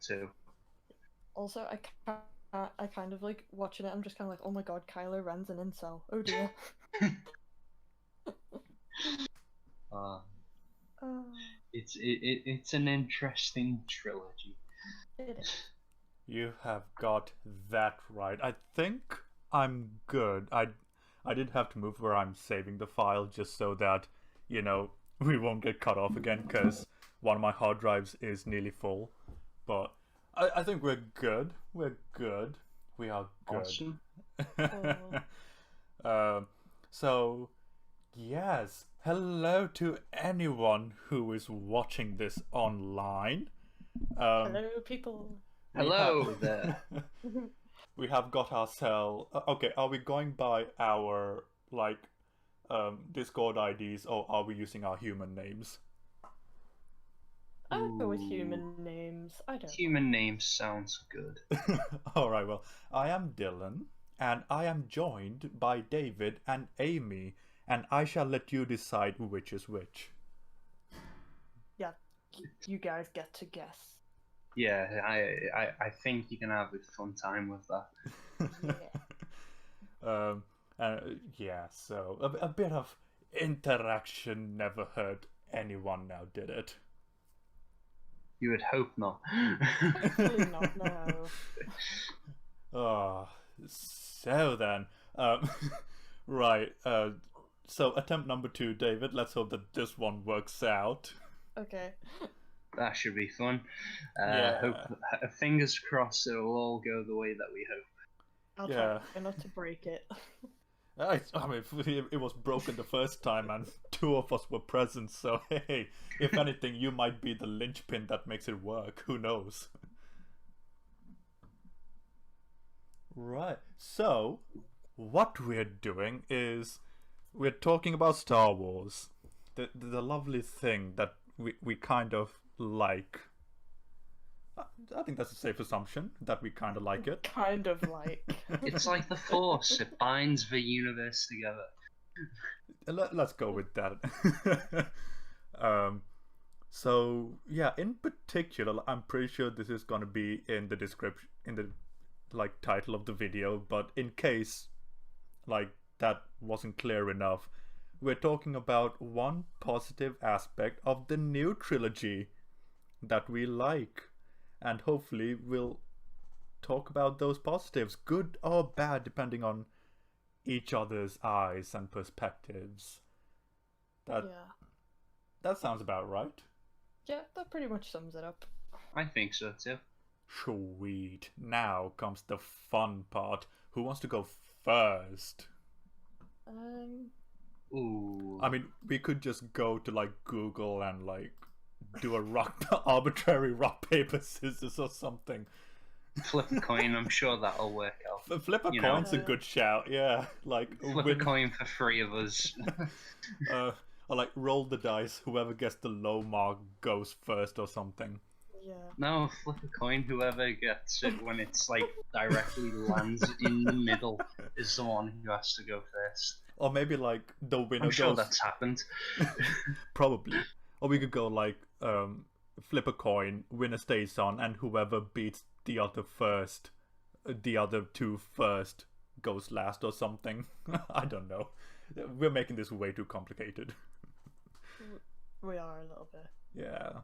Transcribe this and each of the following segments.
too. Also, I kind of like watching it. I'm just kind of like, oh my god, Kylo Ren's an incel. Oh dear. Uh, Oh, it's an interesting trilogy. it is. You have got that right. I think I'm good. I did have to move where I'm saving the file just so that, we won't get cut off again because one of my hard drives is nearly full. But I think we're good. We're good. We are good. Awesome. So, yes. Hello to anyone who is watching this online. Hello, people. Hello there. We have got ourselves. Okay, are we going by our Discord IDs or are we using our human names? I'll go with human names. I don't. Human names sounds good. All right. Well, I am Dylan, and I am joined by David and Amy, and I shall let you decide which is which. Yeah, you guys get to guess. Yeah, I think you can have a fun time with that. Yeah. So a bit of interaction never hurt anyone now, did it? You would hope not. Hopefully not, no. Oh, so then, right. So attempt number 2, David. Let's hope that this one works out. Okay. That should be fun. Yeah. Hope, fingers crossed it'll all go the way that we hope. I'll Yeah. try not to break it. I mean, it was broken the first time, and 2 of us were present. So hey, if anything, you might be the linchpin that makes it work. Who knows? Right. So, what we're doing is we're talking about Star Wars, the lovely thing that we kind of like. I think that's a safe assumption that we kind of like it. Kind of like. It's like the Force, it binds the universe together. Let's go with that. So yeah, in particular, I'm pretty sure this is gonna be in the description, in the title of the video. But in case that wasn't clear enough, we're talking about one positive aspect of the new trilogy that we like, and hopefully we'll talk about those positives, good or bad, depending on each other's eyes and perspectives. Yeah. That sounds about right. Yeah, that pretty much sums it up. I think so too. Sweet. Now comes the fun part. Who wants to go first? Ooh. I mean, we could just go to Google and do a arbitrary rock paper scissors or something. Flip a coin, I'm sure that'll work out. Flip a coin's a good shout, yeah. Flip a coin for 3 of us. Or roll the dice, whoever gets the low mark goes first or something. Yeah. No, flip a coin, whoever gets it when it's directly lands in the middle is the one who has to go first. Or maybe the winner I'm sure goes... that's happened. Probably. Or we could go flip a coin, winner stays on, and whoever beats the other first, the other 2 first goes last or something. I don't know. We're making this way too complicated. We are a little bit. Yeah.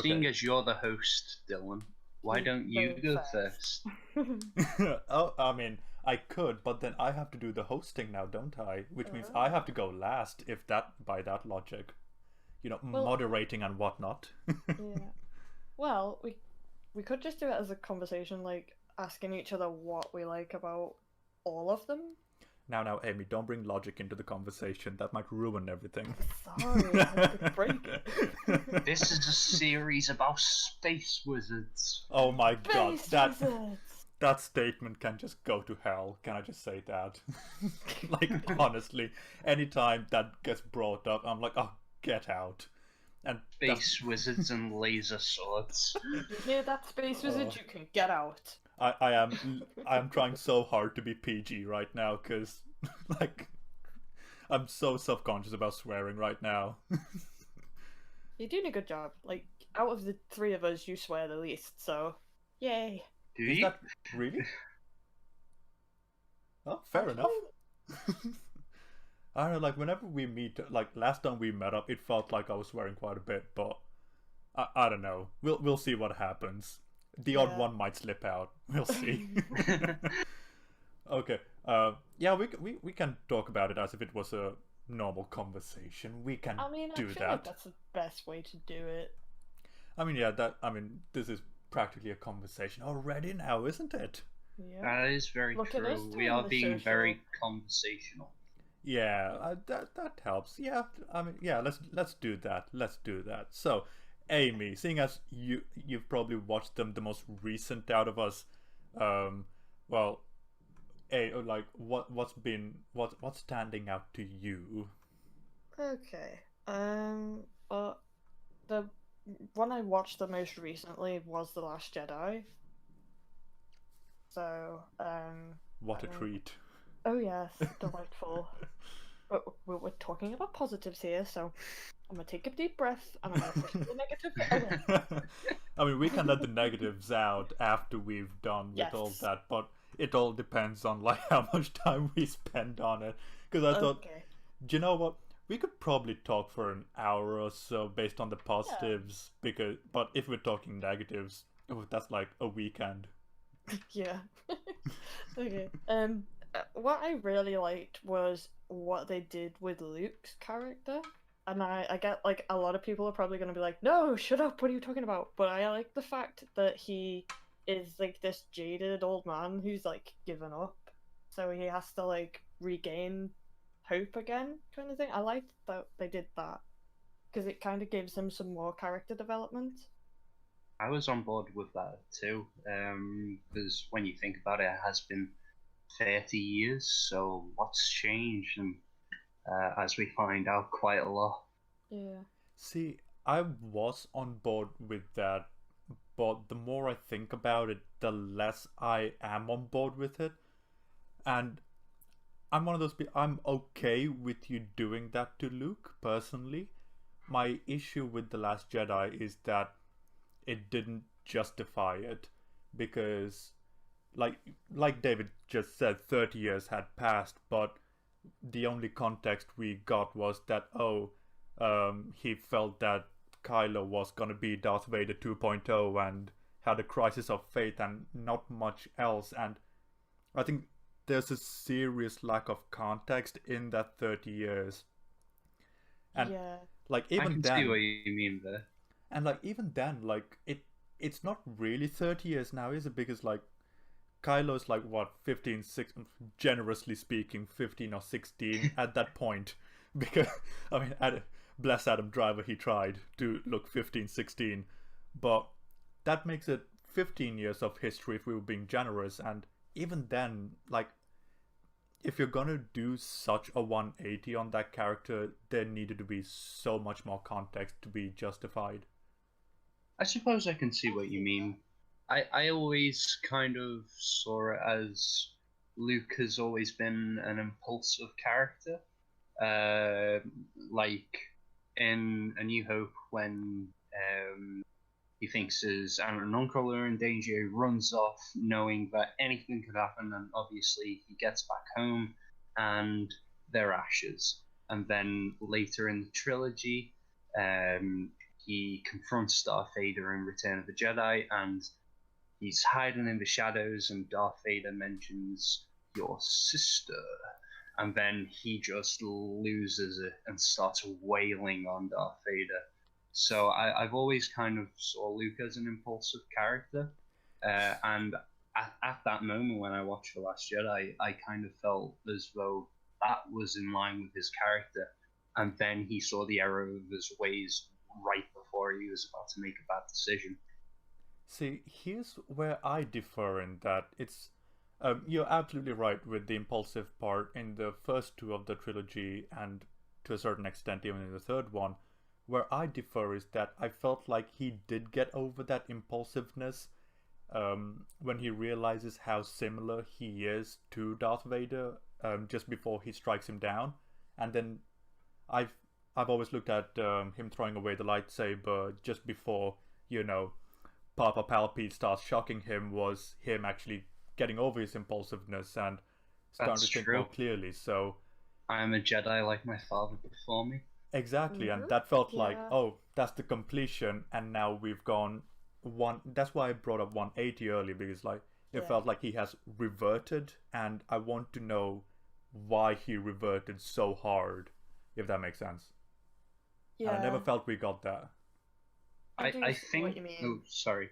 Seeing as you're the host, Dylan, why don't you go first? Oh, I mean, I could, but then I have to do the hosting now, don't I? Which means I have to go last, if that, by that logic. Moderating and whatnot. Yeah. Well, we could just do it as a conversation, asking each other what we like about all of them. Now, Amy, don't bring logic into the conversation. That might ruin everything. Sorry, I could break it. This is a series about space wizards. Oh my god, Space wizards! that statement can just go to hell. Can I just say that? Honestly, anytime that gets brought up, I'm like, oh, get out. And Space wizards and laser swords. You hear that, space wizard? You can get out. I am trying so hard to be PG right now because I'm so self-conscious about swearing right now. You're doing a good job. out of the three of us, you swear the least. So, yay. Do Is you? that really? Oh, fair enough. I don't know, like whenever we meet, like last time we met up, it felt like I was swearing quite a bit, but I don't know. We'll see what happens. The odd Yeah. one might slip out. We'll see. Okay. Yeah, we can talk about it as if it was a normal conversation. We can I mean, I do feel that. like that's the best way to do it. I mean, yeah, this is practically a conversation already now, isn't it? Yeah. That is very Look at us true. We doing are the being social. very conversational. Yeah, that helps. Yeah, I mean, yeah, let's do that. Let's do that. So, Amy, seeing as you've probably watched them the most recent out of us, well, like what's standing out to you? Okay. But the one I watched the most recently was The Last Jedi. So, What a I mean- treat! oh yes, delightful. But we're talking about positives here, so I'm gonna take a deep breath and I'm gonna push the negative away. I mean, we can let the negatives out after we've done with all Yes. that, but it all depends on like how much time we spend on it. Because I thought, Okay. do you know what? We could probably talk for an hour or so based on the positives. But if we're talking negatives, that's like a weekend. Yeah. Okay. What I really liked was what they did with Luke's character. And I get like a lot of people are probably gonna be like, no, shut up, what are you talking about? But I like the fact that he is like this jaded old man who's like given up. So he has to like regain hope again, kind of thing. I liked that they did that. Because it kind of gives him some more character development. I was on board with that too, because when you think about it, it has been 30 years, so what's changed? And as we find out, quite a lot. Yeah. See, I was on board with that, but the more I think about it, the less I am on board with it. And I'm one of those people, I'm okay with you doing that to Luke, personally. My issue with The Last Jedi is that it didn't justify it because like David just said, 30 years had passed, but the only context we got was that he felt that Kylo was gonna be Darth Vader 2.0 and had a crisis of faith and not much else. And I think there's a serious lack of context in that 30 years. And yeah. like I even can then, see what you mean there. and like even then, like it's not really 30 years now, is it? Because like Kylo's like what 15, 16, generously speaking, 15 or 16 at that point. Because I mean, bless Adam Driver, he tried to look 15, 16, but that makes it 15 years of history if we were being generous. And even then, like, if you're gonna do such a 180 on that character, there needed to be so much more context to be justified. I suppose I can see what you mean. I always kind of saw it as Luke has always been an impulsive character. Like in A New Hope, when he thinks his aunt and uncle are in danger, he runs off knowing that anything could happen, and obviously he gets back home and they're ashes. And then later in the trilogy, he confronts Darth Vader in Return of the Jedi, and he's hiding in the shadows, and Darth Vader mentions your sister, and then he just loses it and starts wailing on Darth Vader. So I've always kind of saw Luke as an impulsive character, and at that moment when I watched The Last Jedi, I kind of felt as though that was in line with his character, and then he saw the error of his ways right before he was about to make a bad decision. See, here's where I differ in that it's you're absolutely right with the impulsive part in the first two of the trilogy, and to a certain extent even in the third one. Where I differ is that I felt like he did get over that impulsiveness when he realizes how similar he is to Darth Vader just before he strikes him down. And then I've always looked at him throwing away the lightsaber just before you know, Papa Palpatine starts shocking him was him actually getting over his impulsiveness and starting That's to think true. more clearly. So I am a Jedi like my father before me. exactly, and Mhm. that felt like, Yeah. oh, that's the completion, and now we've gone one. That's why I brought up 180 earlier, because like it Yeah. felt like he has reverted, and I want to know why he reverted so hard, if that makes sense. And I never Yeah. felt we got that. I do I see what think. you mean. Oh, sorry.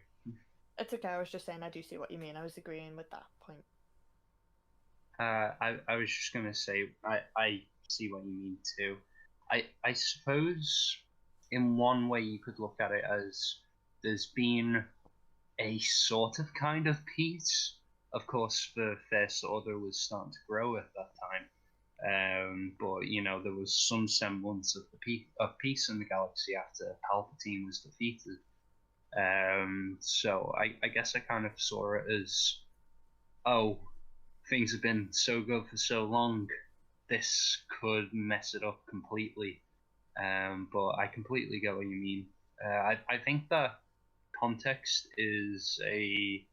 It's okay. I was just saying I do see what you mean. I was agreeing with that point. I was just gonna say I see what you mean too. I suppose in one way you could look at it as there's been a sort of kind of peace. Of course, the First Order was starting to grow at that time, but you know there was some semblance of peace in the galaxy after Palpatine was defeated. So I guess I kind of saw it as, oh, things have been so good for so long, this could mess it up completely. But I completely get what you mean. I think that context is a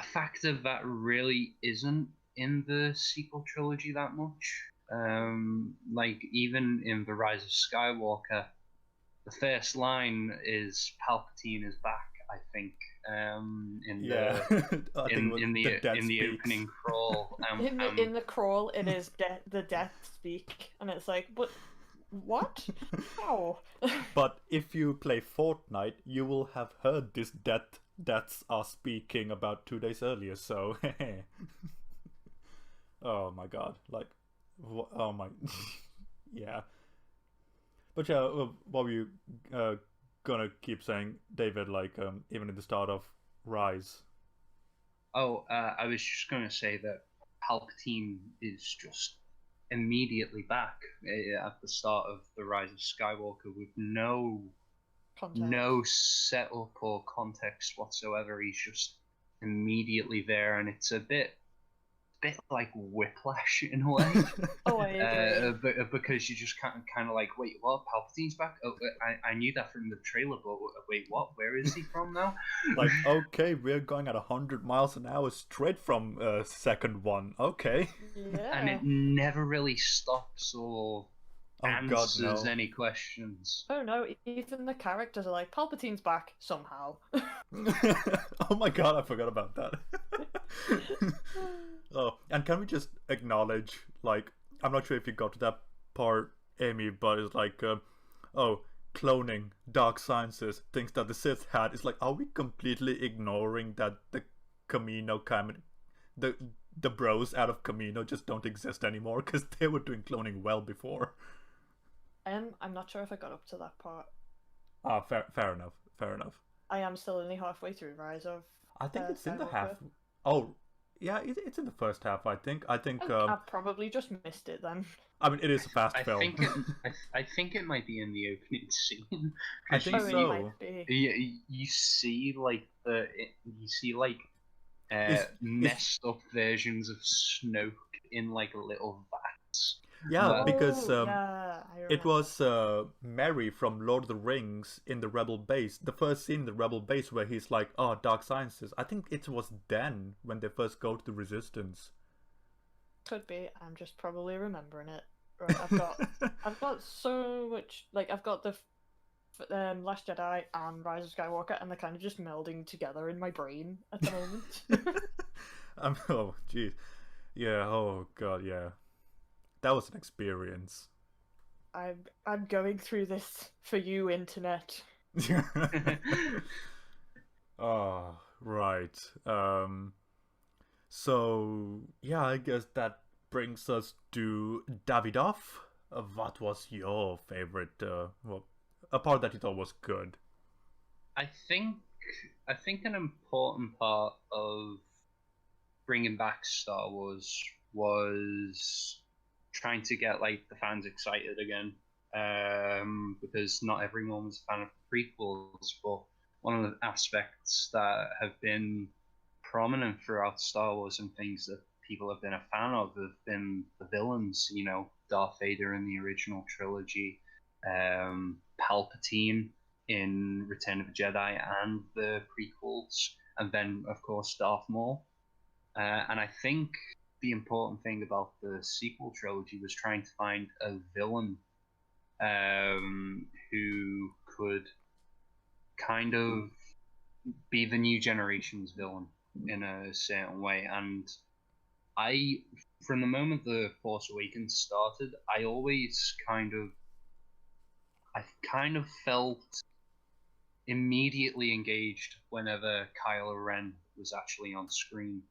factor that really isn't in the sequel trilogy that much. Like even in the Rise of Skywalker, the first line is "Palpatine is back." I think in Yeah, I think it was the dead in the speaks. opening crawl. In the crawl, it is the death speak, and it's like, but what? How? But if you play Fortnite, you will have heard this deaths are speaking about 2 days earlier. So, oh my god, like, oh my, yeah. But yeah, what were you uh, gonna keep saying, David? Like, even at the start of Rise. Oh, I was just going to say that Palpatine is just immediately back at the start of the Rise of Skywalker with Context. no setup or context whatsoever. He's just immediately there, and it's a bit like Whiplash in a way. Oh, I agree. But because you just kind of like, wait, what? Palpatine's back? Oh, I knew that from the trailer, but wait, what? Where is he from now? Like, okay, we're going at 100 miles an hour straight from second one. Okay. And Yeah. it never really stops or Oh god, answers no. any questions. Oh no, even the characters are like, Palpatine's back somehow. Oh my god, I forgot about that. Oh, and can we just acknowledge, like, I'm not sure if you got to that part, Amy, but it's like, oh, cloning, dark sciences, things that the Sith had. It's like, are we completely ignoring that the Camino the the bros out of Camino just don't exist anymore because they were doing cloning well before? I'm not sure if I got up to that part. Ah, fair enough, fair enough. I am still only halfway through Rise of I think it's in the half. Skywalker. Oh, yeah, it's in the first half. I think. I probably just missed it then. I mean, it is a fast I film. think it, I think it might be in the opening scene. I 'Cause think Oh, it so. might be. you see like you see like Is messed up versions of Snoke in like little vats. yeah, That- because Yeah, I it remember. was Merry from Lord of the Rings in the Rebel base. The first scene in the Rebel base where he's like, "Oh, dark sciences." I think it was then when they first go to the Resistance. Could be. I'm just probably remembering it. Right, I've got so much. Like, I've got the Last Jedi and Rise of Skywalker, and they're kind of just melding together in my brain at the moment. Oh, jeez. Yeah. Oh god. Yeah. That was an experience. I'm going through this for you, internet. Oh, right. So yeah, I guess that brings us to Davidoff. What was your favorite? Well, a part that you thought was good. I think an important part of bringing back Star Wars was trying to get like the fans excited again, because not everyone was a fan of the prequels. But one of the aspects that have been prominent throughout Star Wars and things that people have been a fan of have been the villains. You know, Darth Vader in the original trilogy, Palpatine in Return of the Jedi and the prequels, and then of course Darth Maul. And I think the important thing about the sequel trilogy was trying to find a villain who could kind of be the new generation's villain in a certain way. And I, from the moment the Force Awakens started, I kind of felt immediately engaged whenever Kylo Ren was actually on screen.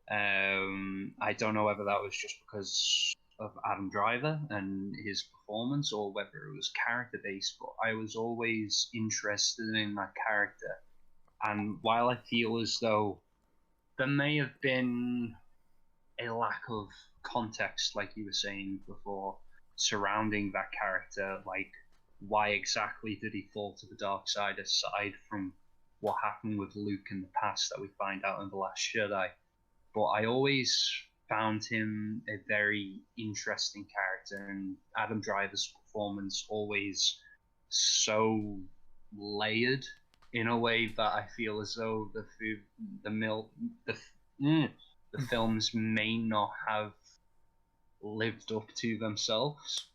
I don't know whether that was just because of Adam Driver and his performance, or whether it was character based, but I was always interested in that character. And while I feel as though there may have been a lack of context, like you were saying before, surrounding that character, like why exactly did he fall to the dark side aside from what happened with Luke in the past that we find out in The Last Jedi. But I always found him a very interesting character, and Adam Driver's performance always so layered in a way that I feel as though the films may not have lived up to themselves.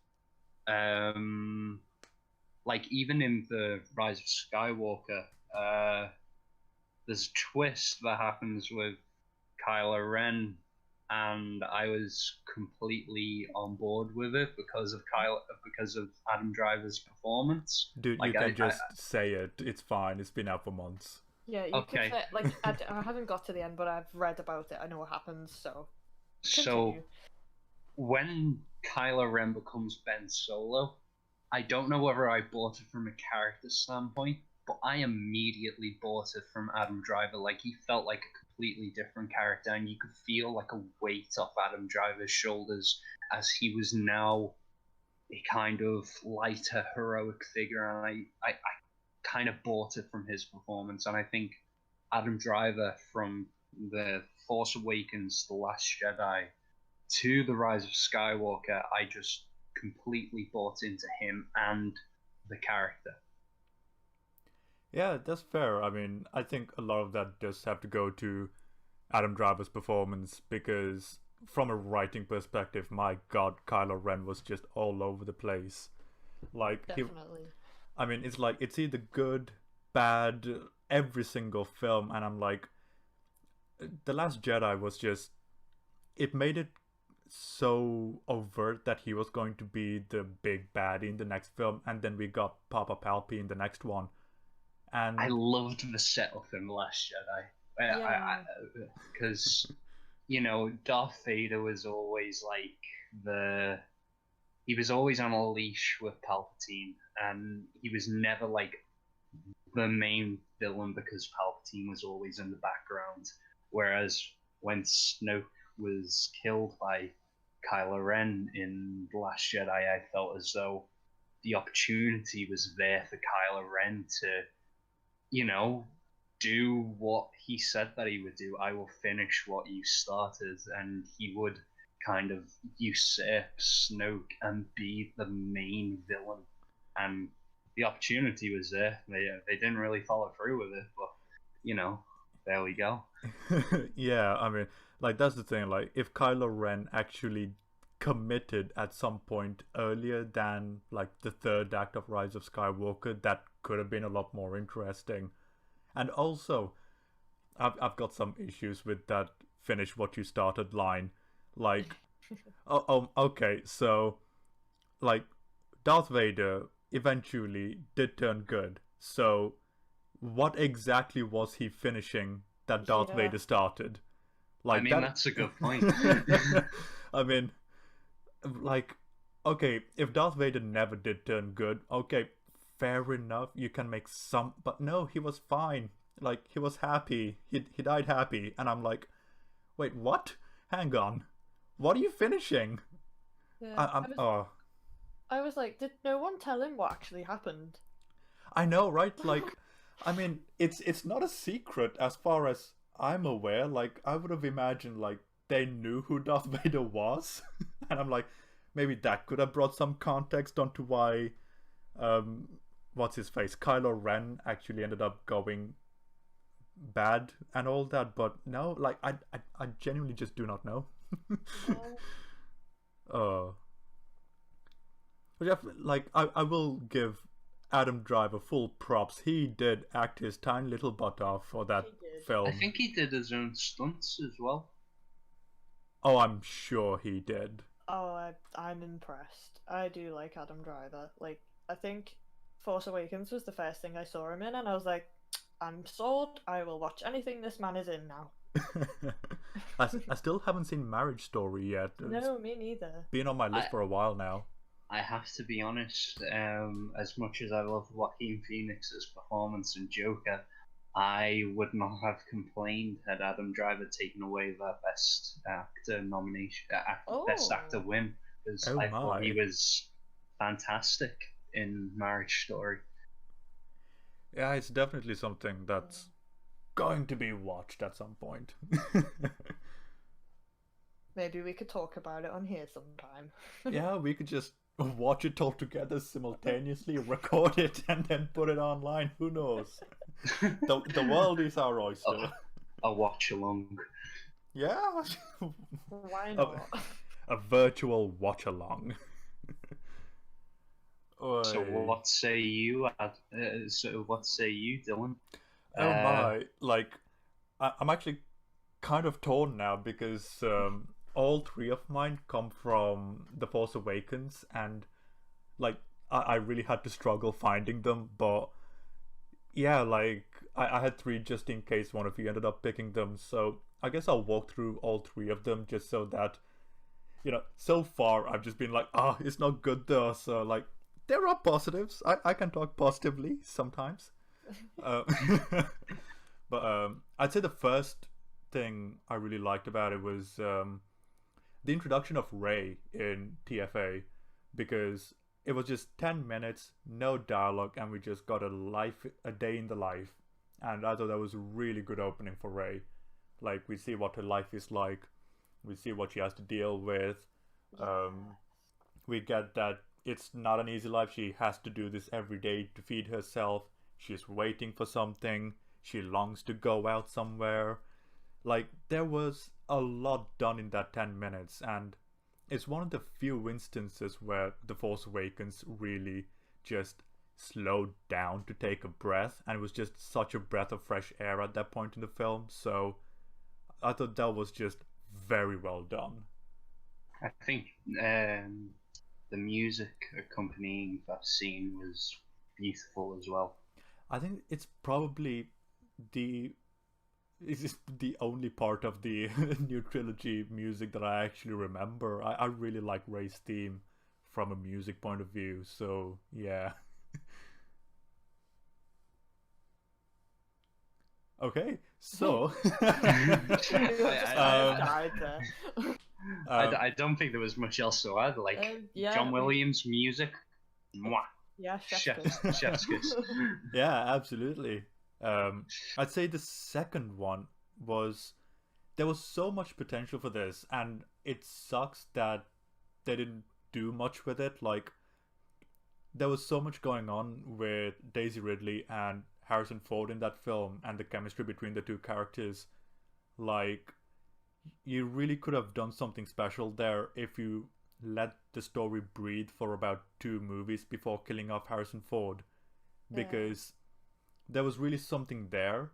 Like even in the Rise of Skywalker, there's a twist that happens with Kylo Ren, and I was completely on board with it because of Adam Driver's performance. Dude, you can just say it. It's fine. It's been out for months. Yeah, you could say, like, I haven't got to the end, but I've read about it. I know what happens, so continue. So when Kylo Ren becomes Ben Solo, I don't know whether I bought it from a character standpoint, but I immediately bought it from Adam Driver. Like, he felt like a completely different character, and you could feel like a weight off Adam Driver's shoulders as he was now a kind of lighter, heroic figure, and I kind of bought it from his performance. And I think Adam Driver, from The Force Awakens, The Last Jedi, to The Rise of Skywalker, I just completely bought into him and the character. Yeah, that's fair. I mean, I think a lot of that does have to go to Adam Driver's performance, because from a writing perspective, my god, Kylo Ren was just all over the place. Like, Definitely. I mean, it's like, it's either good, bad, every single film, and I'm like, The Last Jedi was just, it made it so overt that he was going to be the big baddie in the next film, and then we got Papa Palpy in the next one. And I loved the setup in The Last Jedi. Because, you know, Darth Vader was always like he was always on a leash with Palpatine, and he was never like the main villain because Palpatine was always in the background. Whereas when Snoke was killed by Kylo Ren in The Last Jedi, I felt as though the opportunity was there for Kylo Ren to, you know, do what he said that he would do. I will finish what you started, and he would kind of usurp Snoke and be the main villain. And the opportunity was there. They didn't really follow through with it, but, you know, there we go. Yeah, I mean, like, that's the thing. Like, if Kylo Ren actually committed at some point earlier than like the third act of Rise of Skywalker, that could have been a lot more interesting. And also, I've got some issues with that "finish what you started" line. Like, okay, so like Darth Vader eventually did turn good. So what exactly was he finishing that Darth Vader started? Like, I mean, that's a good point. I mean, like, okay, if Darth Vader never did turn good, okay, fair enough, you can make some, but no, he was fine. Like, he was happy. He died happy. And I'm like, wait, what? Hang on. What are you finishing? Yeah, I was like, did no one tell him what actually happened? I know, right? Like, I mean, it's not a secret as far as I'm aware. Like, I would have imagined, like, they knew who Darth Vader was. And I'm like, maybe that could have brought some context onto why what's his face, Kylo Ren actually ended up going bad and all that, but no, like I genuinely just do not know. uh but yeah, like I will give Adam Driver full props. He did act his tiny little butt off for that He did. film. I think he did his own stunts as well. Oh, I'm sure he did. Oh, I'm impressed. I do like Adam Driver. Like, I think Force Awakens was the first thing I saw him in, and I was like, I'm sold. I will watch anything this man is in now. I still haven't seen Marriage Story yet. No, me neither. Been on my list for a while now. I have to be honest, as much as I love Joaquin Phoenix's performance in Joker, I would not have complained had Adam Driver taken away that Best Actor nomination, Best Actor win, because I thought he was fantastic in Marriage Story. Yeah, it's definitely something that's going to be watched at some point. Maybe we could talk about it on here sometime. Yeah, we could just watch it all together simultaneously, record it, and then put it online. Who knows? The world is our oyster. A watch along. Yeah. Why not? A virtual watch along. So what say you? What say you, Dylan? Oh my! Like, I'm actually kind of torn now because all three of mine come from The Force Awakens, and like I really had to struggle finding them. But yeah, like I had three just in case one of you ended up picking them. So I guess I'll walk through all three of them just so that, you know, so far I've just been like, it's not good though. So like, there are positives. I can talk positively sometimes. But I'd say the first thing I really liked about it was the introduction of Rey in TFA, because it was just 10 minutes, no dialogue, and we just got a day in the life. And I thought that was a really good opening for Rey. Like, we see what her life is like, we see what she has to deal with. We get that it's not an easy life. She has to do this every day to feed herself. She's waiting for something. She longs to go out somewhere. Like, there was a lot done in that 10 minutes, and it's one of the few instances where The Force Awakens really just slowed down to take a breath, and it was just such a breath of fresh air at that point in the film. So I thought that was just very well done. I think the music accompanying that scene was beautiful as well. I think it's probably the only part of the new trilogy music that I actually remember. I really like Rey's theme from a music point of view, so yeah. Okay, so I don't think there was much else to add. Like, John Williams music, mwah. Yeah, chef's kiss. Yeah, absolutely. I'd say the second one was, there was so much potential for this, and it sucks that they didn't do much with it. Like, there was so much going on with Daisy Ridley and Harrison Ford in that film, and the chemistry between the two characters. Like, you really could have done something special there if you let the story breathe for about 2 movies before killing off Harrison Ford, because there was really something there,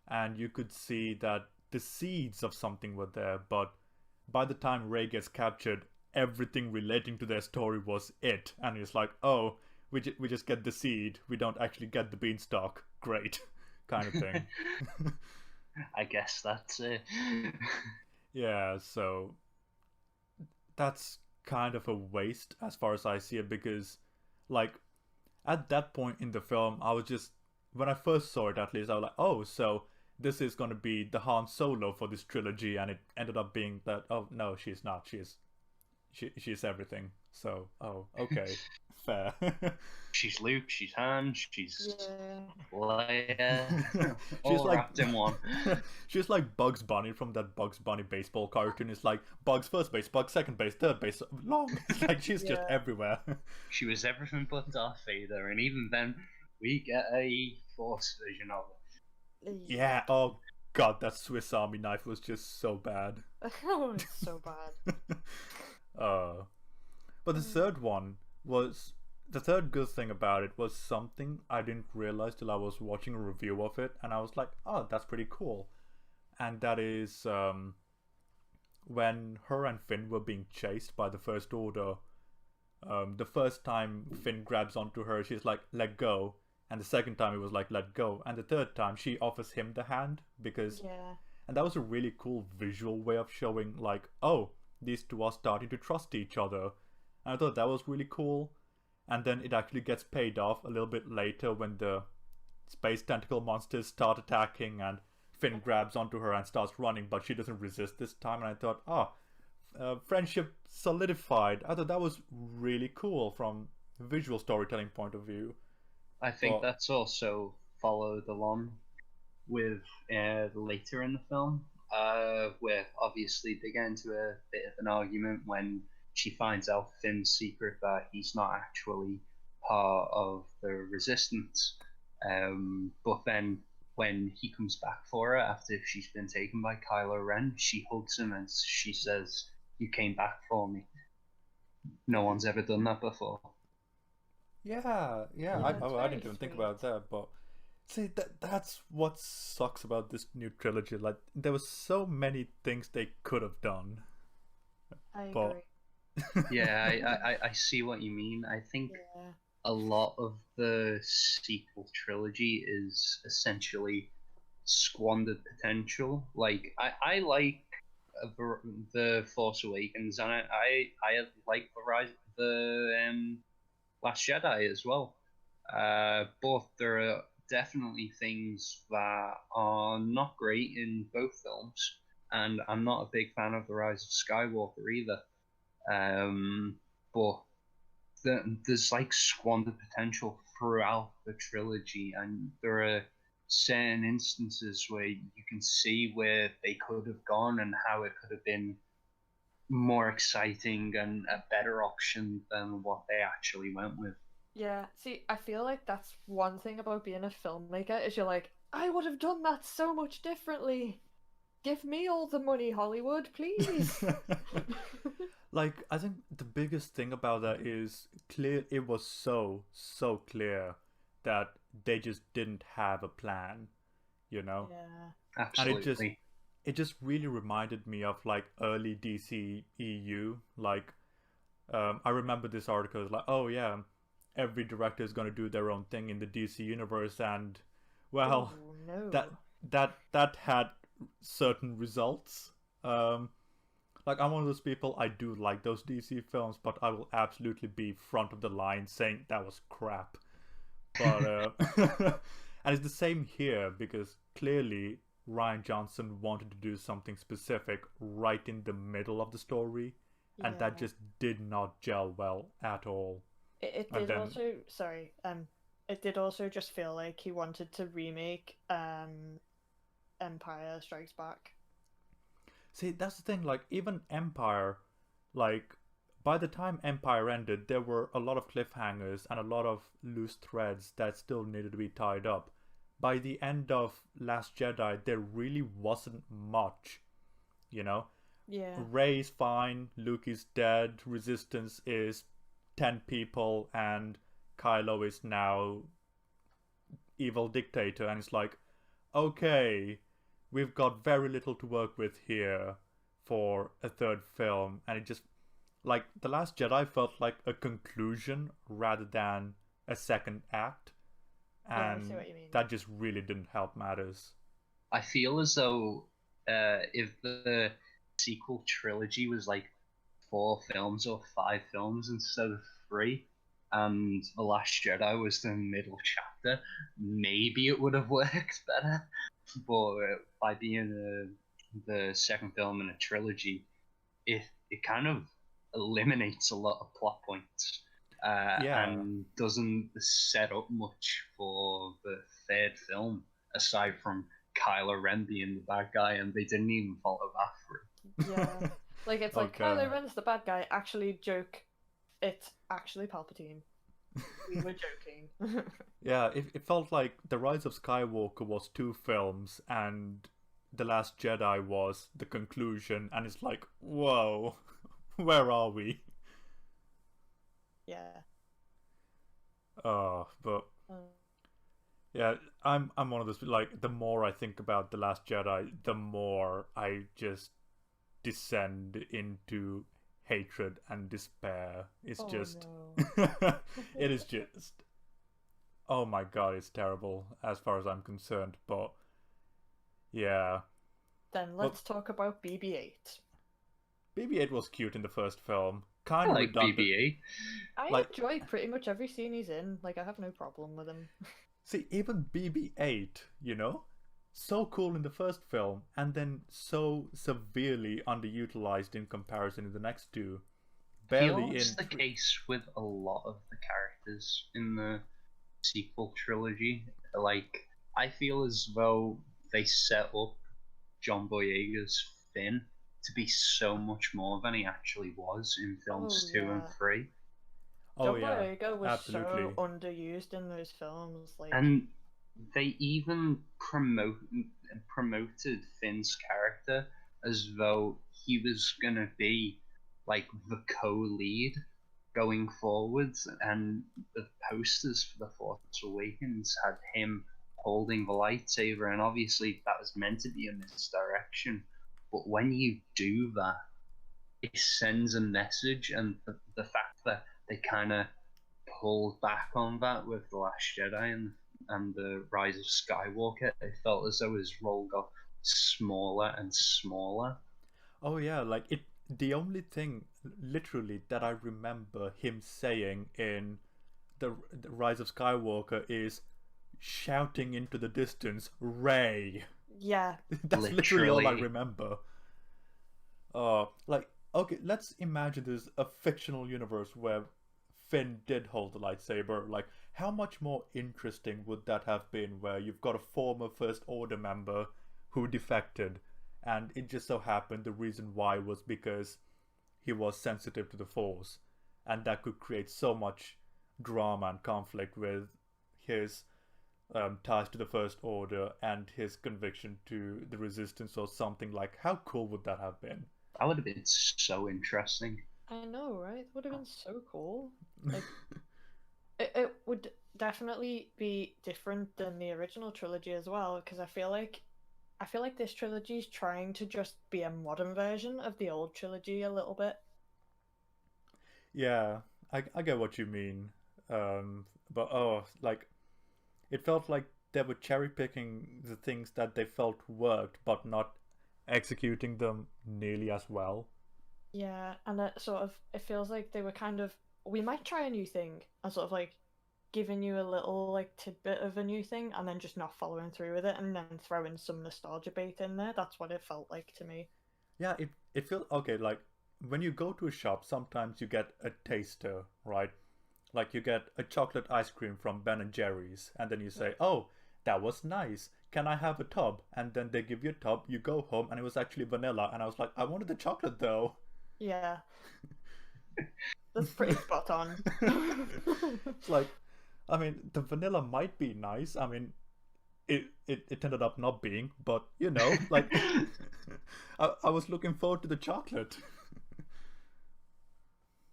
and you could see that the seeds of something were there, but by the time Rey gets captured, everything relating to their story was it, and it's like, oh, we just get the seed, we don't actually get the beanstalk, great, kind of thing. I guess that's it. Yeah, so that's kind of a waste as far as I see it, because like at that point in the film, I was just, when I first saw it at least, I was like, oh, so this is going to be the Han Solo for this trilogy, and it ended up being that, oh no, she's not, she's everything. So, oh, okay, fair. She's Luke, she's Han, she's Leia, she's like wrapped in one. She's like Bugs Bunny from that Bugs Bunny baseball cartoon. It's like Bugs first base, Bugs second base, third base, long. It's like she's just everywhere. She was everything but Darth Vader, and even then, we get a Force version of it. Yeah, oh god, that Swiss Army knife was just so bad. Oh, it's so bad. uh, but the third good thing about it was something I didn't realize till I was watching a review of it, and I was like, oh, that's pretty cool. And that is when her and Finn were being chased by the First Order. The first time Finn grabs onto her, she's like, let go. And the second time it was like, let go. And the third time she offers him the hand because. Yeah. And that was a really cool visual way of showing, like, oh, these two are starting to trust each other. And I thought that was really cool. And then it actually gets paid off a little bit later when the space tentacle monsters start attacking and Finn grabs onto her and starts running, but she doesn't resist this time. And I thought, friendship solidified. I thought that was really cool from a visual storytelling point of view. I think that's also followed along with later in the film, where obviously they get into a bit of an argument when she finds out Finn's secret that he's not actually part of the resistance. But then when he comes back for her after she's been taken by Kylo Ren, she hugs him and she says, "You came back for me." No one's ever done that before. Yeah, Yeah, I didn't even sweet. think about that, but see that's what sucks about this new trilogy. Like there were so many things they could have done. I But agree. Yeah, I see what you mean. I think Yeah. a lot of the sequel trilogy is essentially squandered potential. Like I like the Force Awakens, and I like the Last Jedi as well. Both there are definitely things that are not great in both films, and I'm not a big fan of the Rise of Skywalker either. But there's like squandered potential throughout the trilogy, and there are certain instances where you can see where they could have gone and how it could have been more exciting and a better option than what they actually went with. Yeah, see, I feel like that's one thing about being a filmmaker is you're like, I would have done that so much differently. Give me all the money, Hollywood, please. like I think the biggest thing about that is clear. It was so clear that they just didn't have a plan, you know. Yeah. And Absolutely. it just really reminded me of like early DC EU. Like I remember this article is like, oh yeah, every director is going to do their own thing in the DC universe, and well, Oh no. that had certain results. Like I'm one of those people. I do like those DC films, but I will absolutely be front of the line saying that was crap. But and it's the same here because clearly Ryan Johnson wanted to do something specific right in the middle of the story, and that Yeah. just did not gel well at all. It And did then also, sorry, it did also just feel like he wanted to remake Empire Strikes Back. see, that's the thing. Like even Empire, like by the time Empire ended, there were a lot of cliffhangers and a lot of loose threads that still needed to be tied up. By the end of Last Jedi, there really wasn't much, you know. Yeah. Rey's fine, Luke is dead, Resistance is 10 people, and Kylo is now evil dictator, and it's like, okay, we've got very little to work with here for a third film, and it just like The Last Jedi felt like a conclusion rather than a second act, Yeah, I see and what you mean. that just really didn't help matters. I feel as though if the sequel trilogy was like 4 films or 5 films instead of 3, and The Last Jedi was the middle chapter, maybe it would have worked better. But by being the second film in a trilogy, it kind of eliminates a lot of plot points Yeah. and doesn't set up much for the third film aside from Kylo Ren being the bad guy, and they didn't even follow that through. Yeah. Like it's like Okay. Kylo Ren's the bad guy. Actually, joke. It's actually Palpatine. We were joking. Yeah, it felt like The Rise of Skywalker was 2 films, and The Last Jedi was the conclusion, and it's like, whoa, where are we? Yeah. But Um, yeah, I'm one of those, like, the more I think about The Last Jedi, the more I just descend into hatred and despair. It's oh just no. it is just, oh my god, it's terrible as far as I'm concerned. But yeah, Then but let's talk about BB-8. BB-8 was cute in the first film, I kind of like redundant. BB-8. I Like, enjoy pretty much every scene he's in. Like, I have no problem with him. see, even BB-8, so cool in the first film, and then so severely underutilized in comparison in the next two. I feel Barely it's in. the case with a lot of the characters in the sequel trilogy. Like, I feel as though they set up John Boyega's Finn to be so much more than he actually was in films Oh 2 and yeah. 3. Oh John yeah, Boyega was absolutely. so underused in those films. Like, And they even promoted Finn's character as though he was gonna be like the co-lead going forwards, and the posters for The Force Awakens had him holding the lightsaber, and obviously that was meant to be a misdirection. But when you do that, it sends a message, and the fact that they kind of pulled back on that with The Last Jedi and The Rise of Skywalker, it felt as though his role got smaller and smaller. Oh yeah, like it. The only thing, literally, that I remember him saying in the Rise of Skywalker is shouting into the distance, "Rey." yeah, That's literally all I Literally. remember. Like, okay, let's imagine there's a fictional universe where Finn did hold the lightsaber. Like, how much more interesting would that have been? Where you've got a former First Order member who defected, and it just so happened the reason why was because he was sensitive to the Force, and that could create so much drama and conflict with his ties to the First Order and his conviction to the Resistance or something. Like, how cool would that have been? That would have been so interesting. I know, right? It would have been so cool. Like, it would definitely be different than the original trilogy as well, because I feel like this trilogy is trying to just be a modern version of the old trilogy a little bit. Yeah, I get what you mean. But oh, like, it felt like they were cherry picking the things that they felt worked, but not executing them nearly as well. Yeah, and it feels like they were kind of, we might try a new thing, and sort of like giving you a little like tidbit of a new thing and then just not following through with it and then throwing some nostalgia bait in there. That's what it felt like to me. Yeah, it feels okay. Like, when you go to a shop, sometimes you get a taster, right? Like, you get a chocolate ice cream from Ben and Jerry's, and then you say, "Oh, that was nice. Can I have a tub?" And then they give you a tub. You go home, and it was actually vanilla. And I was like, "I wanted the chocolate though." Yeah, that's pretty spot on. It's like, I mean, the vanilla might be nice. I mean, it ended up not being, but like, I was looking forward to the chocolate.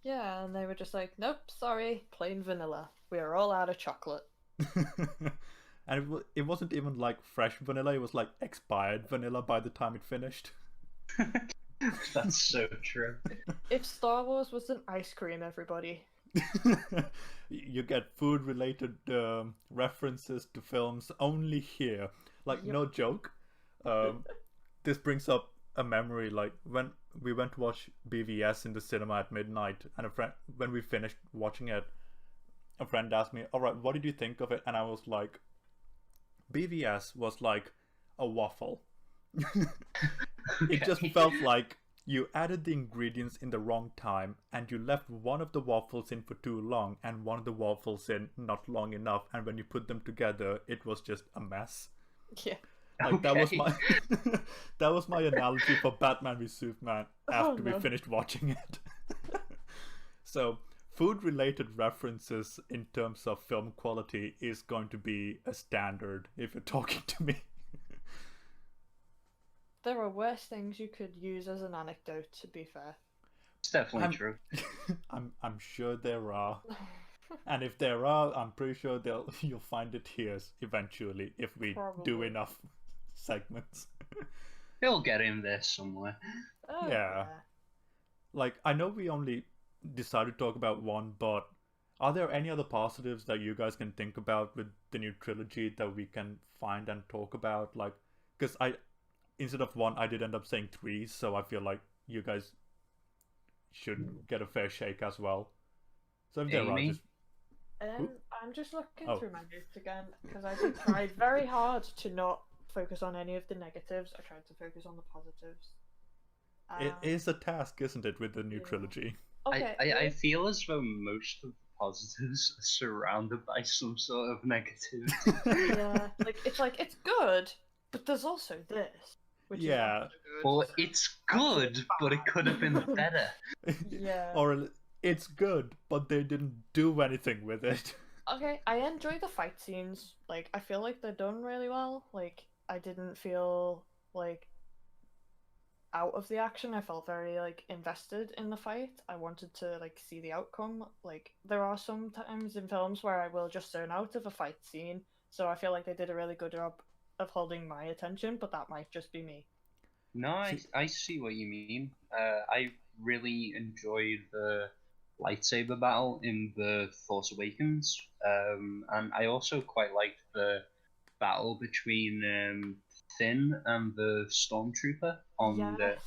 Yeah, and they were just like, nope, sorry, plain vanilla. We are all out of chocolate. And it wasn't even like fresh vanilla, it was like expired vanilla by the time it finished. That's so true. If Star Wars was an ice cream, everybody. You get food related references to films only here. Like, Yep. no joke. This brings up a memory, like when we went to watch BVS in the cinema at midnight, and when we finished watching it, a friend asked me, "All right, what did you think of it?" And I was like, BVS was like a waffle. It just felt like you added the ingredients in the wrong time, and you left one of the waffles in for too long and one of the waffles in not long enough, and when you put them together, it was just a mess. Yeah. Like, that was my that was my analogy for Batman v Superman after we no. finished watching it. So food-related references in terms of film quality is going to be a standard if you're talking to me. There are worse things you could use as an anecdote, to be fair. It's definitely I'm- true. I'm sure there are. And if there are, I'm pretty sure you'll find it here eventually if we do Probably. enough segments. He'll get in there somewhere. Oh, Yeah. Like, I know we only decided to talk about one, but are there any other positives that you guys can think about with the new trilogy that we can find and talk about? Like, because instead of one, I did end up saying three, so I feel like you guys should get a fair shake as well. So if there are Amy? just I'm just looking Oh. through my notes again because I did try very hard to not focus on any of the negatives. I tried to focus on the positives. it is a task, isn't it, with the new yeah. trilogy? Okay. I feel as though most of the positives are surrounded by some sort of negative. Yeah, like it's good, but there's also this, which Yeah. is not good. Well, it's good, but it could have been better. Yeah. Or it's good, but they didn't do anything with it. Okay, I enjoy the fight scenes. Like, I feel like they're done really well. Like, I didn't feel like out of the action. I felt very like invested in the fight. I wanted to like see the outcome. Like, there are some times in films where I will just zone out of a fight scene. So I feel like they did a really good job of holding my attention, but that might just be me. No, See- I see what you mean. I really enjoyed the lightsaber battle in The Force Awakens, and I also quite liked the battle between Finn and the Stormtrooper on the Yes.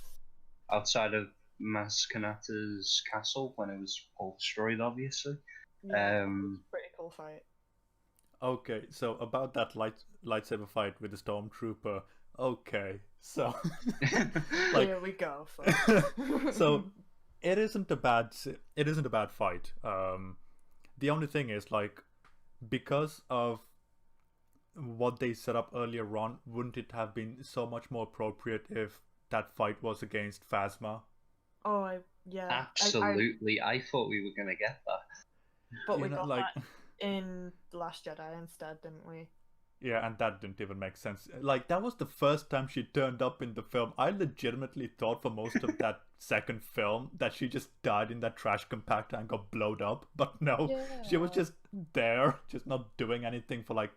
outside of Maz Kanata's castle when it was all destroyed, obviously. Yeah, that was a pretty cool fight. Okay, so about that lightsaber fight with the stormtrooper. Okay, so like Here we go, folks. so it isn't a bad fight. The only thing is like because of what they set up earlier on, wouldn't it have been so much more appropriate if that fight was against Phasma? Oh, yeah. Absolutely, I thought we were gonna get that. But we You know, got like that in The Last Jedi instead, didn't we? yeah, and that didn't even make sense. Like, that was the first time she turned up in the film. I legitimately thought for most of that second film that she just died in that trash compactor and got blowed up. But no, she was Yeah. just there, just not doing anything for like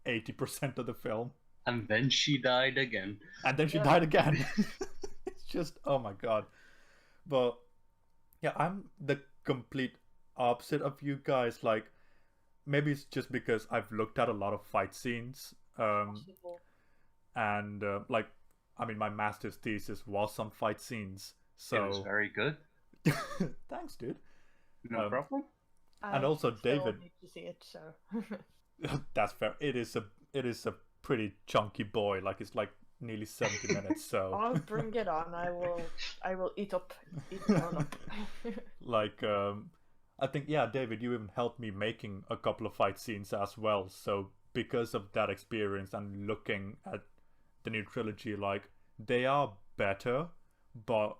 80% of the film. And then she died again. And then she Yeah. died again. It's just, oh my god. But yeah, I'm the complete opposite of you guys. Like, maybe it's just because I've looked at a lot of fight scenes, Possible. and like, I mean, my master's thesis was on fight scenes. It was So very good. thanks, dude. No Um, problem. And I also still David. need to see it, so. That's fair. It is a pretty chunky boy. Like, it's like nearly 70 minutes. So I'll bring it on. I will eat it all up. like, I think, yeah, David, you even helped me making a couple of fight scenes as well. So because of that experience and looking at the new trilogy, like, they are better, but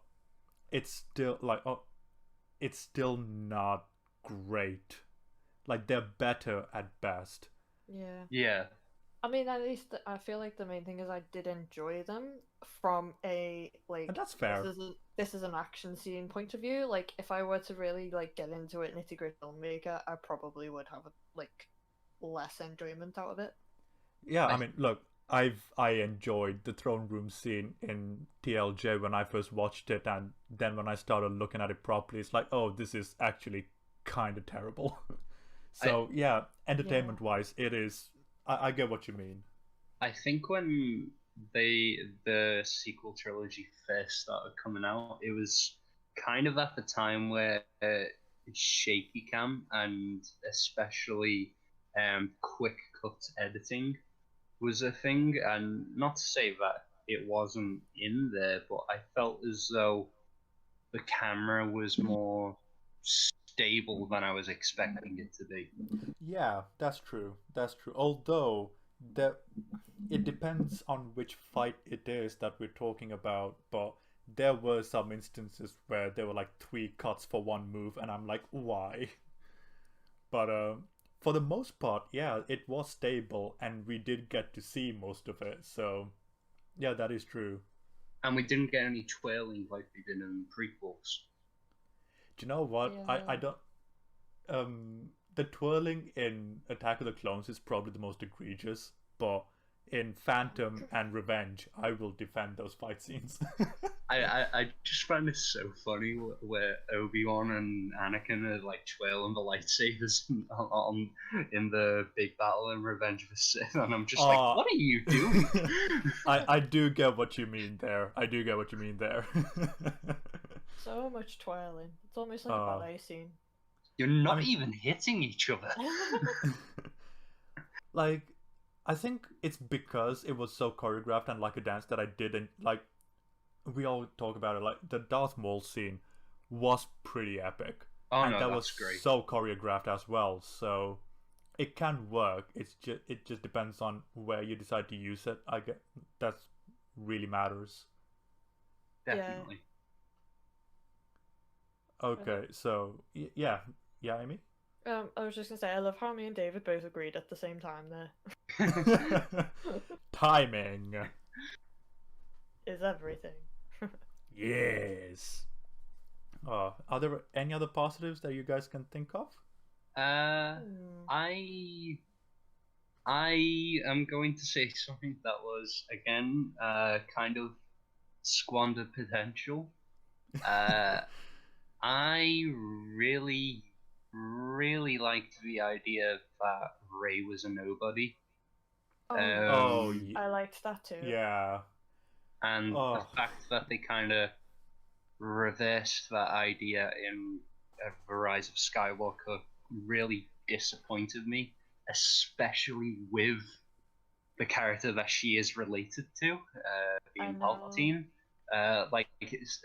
it's still like, it's still not great. Like, they're better at best. Yeah. Yeah. I mean, at least I feel like the main thing is I did enjoy them from a like And that's fair. this is an action scene point of view. Like, if I were to really like get into it nitty gritty filmmaker, I probably would have like less enjoyment out of it. Yeah, I mean, look, I enjoyed the throne room scene in TLJ when I first watched it, and then when I started looking at it properly, it's like, oh, this is actually kind of terrible. So yeah, entertainment wise, it is. I get what you mean. I think when the sequel trilogy first started coming out, it was kind of at the time where shaky cam and especially quick cut editing was a thing. And not to say that it wasn't in there, but I felt as though the camera was more stable than I was expecting it to be. Yeah, that's true. That's true. Although it depends on which fight it is that we're talking about, but there were some instances where there were like 3 cuts for one move, and I'm like, why? But for the most part, yeah, it was stable, and we did get to see most of it. So yeah, that is true. And we didn't get any twirling like we did in prequels. Do you know what? I Yeah. don't. The twirling in Attack of the Clones is probably the most egregious, but in Phantom and Revenge, I will defend those fight scenes. I just find it so funny where Obi-Wan and Anakin are like twirling the lightsabers in the big battle in Revenge of the Sith, and I'm just like, what are you doing? I do get what you mean there. I do get what you mean there. So much twirling. It's almost like a ballet scene. You're not I mean, even hitting each other. like, I think it's because it was so choreographed and like a dance that I didn't like. We all talk about it. Like the Darth Maul scene was pretty epic, Oh and no, that that's was great. so choreographed as well. So it can work. It just depends on where you decide to use it. I get that's really matters. Definitely. Okay, so yeah, Amy. I was just gonna say, I love how me and David both agreed at the same time there. Timing. Is everything. Yes. Are there any other positives that you guys can think of? I am going to say something that was again kind of squandered potential. I really, really liked the idea that Ray was a nobody. Oh, I liked that too. yeah. And the Oh, fact that they kind of reversed that idea in The Rise of Skywalker really disappointed me, especially with the character that she is related to, I being know. Palpatine. Like,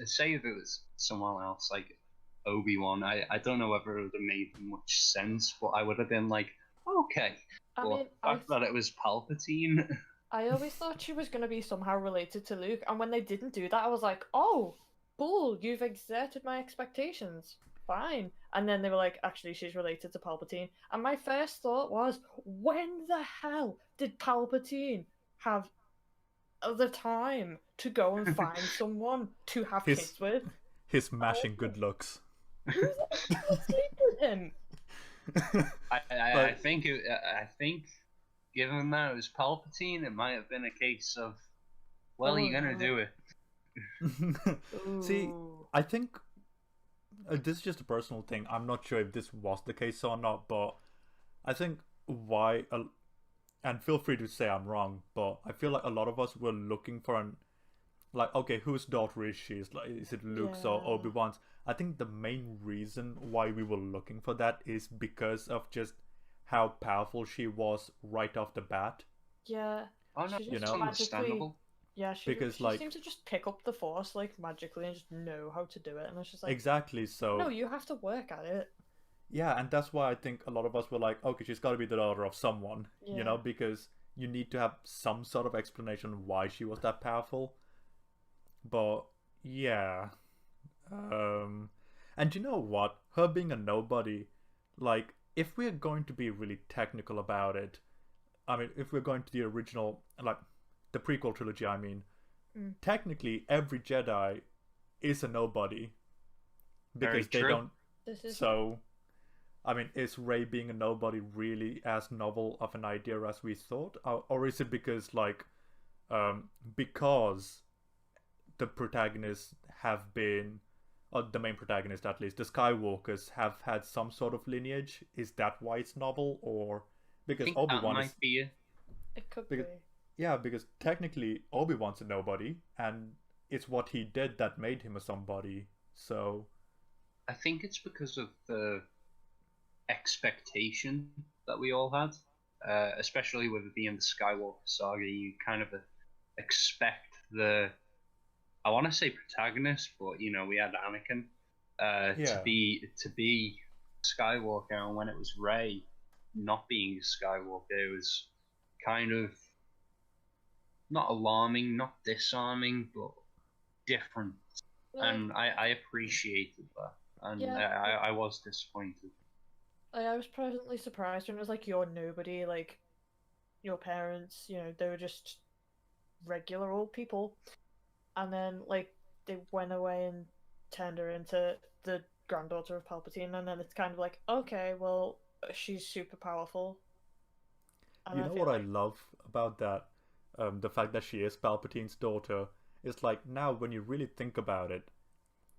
say if it was someone else, like Obi-Wan, I don't know whether it would have made much sense, but I would have been like, okay. I But mean, the fact that it was Palpatine, I always thought she was going to be somehow related to Luke, and when they didn't do that, I was like, oh, cool, you've exerted my expectations. Fine. And then they were like, actually, she's related to Palpatine. And my first thought was, when the hell did Palpatine have the time to go and find someone to have his kids with? his mashing Oh, good looks. who the hell would sleep with him? I think I think given that it was Palpatine, it might have been a case of, well, you're gonna do it. See, Ooh. I think this is just a personal thing. I'm not sure if this was the case or not, but I think why, and feel free to say I'm wrong, but I feel like a lot of us were looking for an like, okay, whose daughter is she? Is it Luke's or Yeah. Obi-Wan's? I think the main reason why we were looking for that is because of just how powerful she was right off the bat. Yeah. Oh no, She You just it's know, magically, understandable. yeah, because she like seems to just pick up the force like magically and just know how to do it. And it's just like, exactly. no, So you have to work at it. yeah, and that's why I think a lot of us were like, okay, she's got to be the daughter of someone, Yeah. because you need to have some sort of explanation why she was that powerful. But yeah, and you know what? Her being a nobody, like, if we're going to be really technical about it, I mean, if we're going to the original, like, the prequel trilogy, I mean, technically every Jedi is a nobody Very because they true. don't. This is So, I mean, is Rey being a nobody really as novel of an idea as we thought, or is it because because the protagonists have been, or the main protagonist at least, the Skywalkers have had some sort of lineage? Is that why it's novel, or I because think Obi that Wan is? might be it. it could Because, be. yeah, because technically Obi Wan's a nobody, and it's what he did that made him a somebody. So I think it's because of the expectation that we all had, especially with it being the Skywalker saga. You kind of expect the, I want to say protagonist, but we had Anakin to yeah, be Skywalker, and when it was Rey not being Skywalker, it was kind of not alarming, not disarming, but different, and I appreciated that, and Yeah. I was disappointed. I was pleasantly surprised when it was like you're nobody, like your parents, they were just regular old people, and then like they went away and turned her into the granddaughter of Palpatine, and then it's kind of like, okay, well, she's super powerful, and You I know feel what I like, love about that? The fact that she is Palpatine's daughter. It's like now when you really think about it,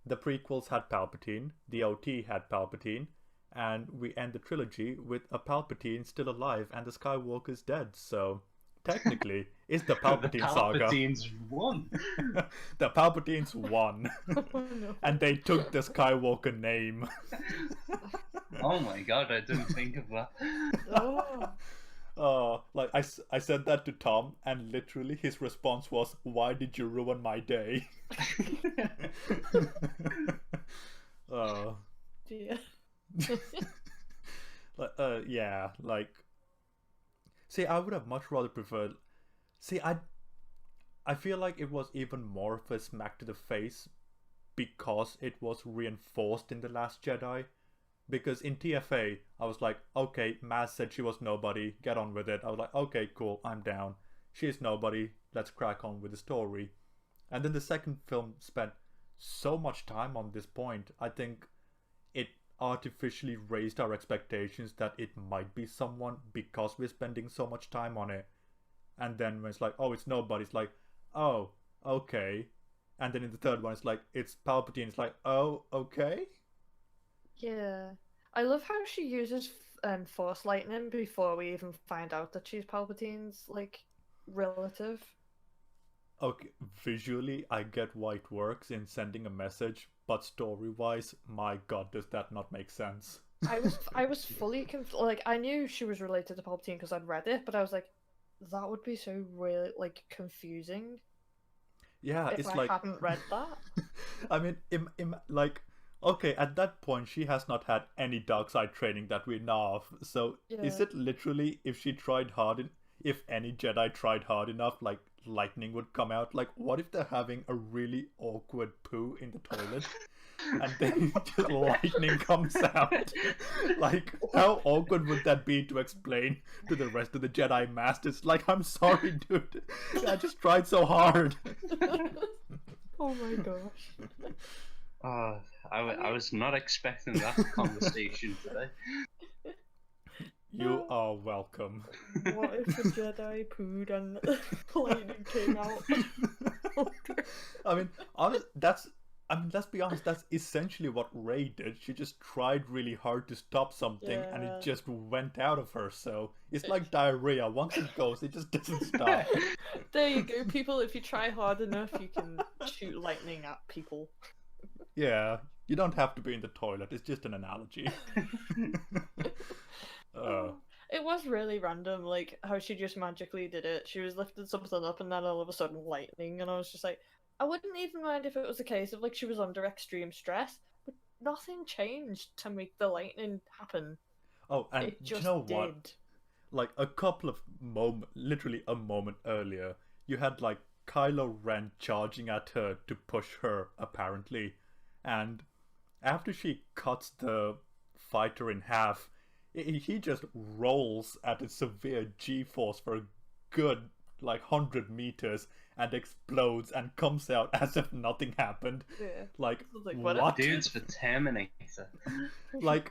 the prequels had Palpatine, the OT had Palpatine, and we end the trilogy with a Palpatine still alive and the Skywalker's dead. So technically, it's the The Palpatine saga. Palpatines won. The Palpatines won, oh no. and they took the Skywalker name. Oh my god, I didn't think of that. Oh. Like I said that to Tom, and literally his response was, "Why did you ruin my day?" Dear. Yeah, like, see, I would have much rather preferred. See, I feel like it was even more of a smack to the face because it was reinforced in The Last Jedi. Because in TFA, I was like, okay, Maz said she was nobody, get on with it. I was like, okay, cool, I'm down. She's nobody, let's crack on with the story. And then the second film spent so much time on this point. I think it artificially raised our expectations that it might be someone because we're spending so much time on it. And then when it's like, oh, it's nobody, it's like, oh, okay. And then in the third one, it's like, it's Palpatine. It's like, oh, okay. Yeah. I love how she uses Force Lightning before we even find out that she's Palpatine's, like, relative. Okay, visually, I get why it works in sending a message, but story-wise, my god, does that not make sense? I was fully like, I knew she was related to Palpatine because I'd read it, but I was like, that would be so really, like, confusing Yeah, if it's I like, hadn't read that. I mean, like, okay, at that point, she has not had any dark side training that we know of. So, is Yeah. it literally if she tried hard, if any Jedi tried hard enough, like lightning would come out? Like, what if they're having a really awkward poo in the toilet, and then just lightning comes out? Like, how awkward would that be to explain to the rest of the Jedi Masters? Like, I'm sorry, dude, I just tried so hard. Oh my gosh. I was not expecting that conversation today. You are welcome. What if the Jedi pooed and lightning came out? I mean, let's be honest, that's essentially what Rey did. She just tried really hard to stop something and Yeah. it just went out of her. So it's like diarrhea. Once it goes, it just doesn't stop. There you go, people. If you try hard enough, you can shoot lightning at people. Yeah, you don't have to be in the toilet. It's just an analogy. It was really random, like how she just magically did it. She was lifting something up, and then all of a sudden, lightning. And I was just like, I wouldn't even mind if it was a case of like she was under extreme stress, but nothing changed to make the lightning happen. Oh, and It do you just know what? did. Like a couple of literally a moment earlier, you had like Kylo Ren charging at her to push her, apparently. And after she cuts the fighter in half, he just rolls at a severe G-force for a good like 100 meters and explodes and comes out as if nothing happened. Yeah. Like, Like, what? Dude's for Terminator. Like,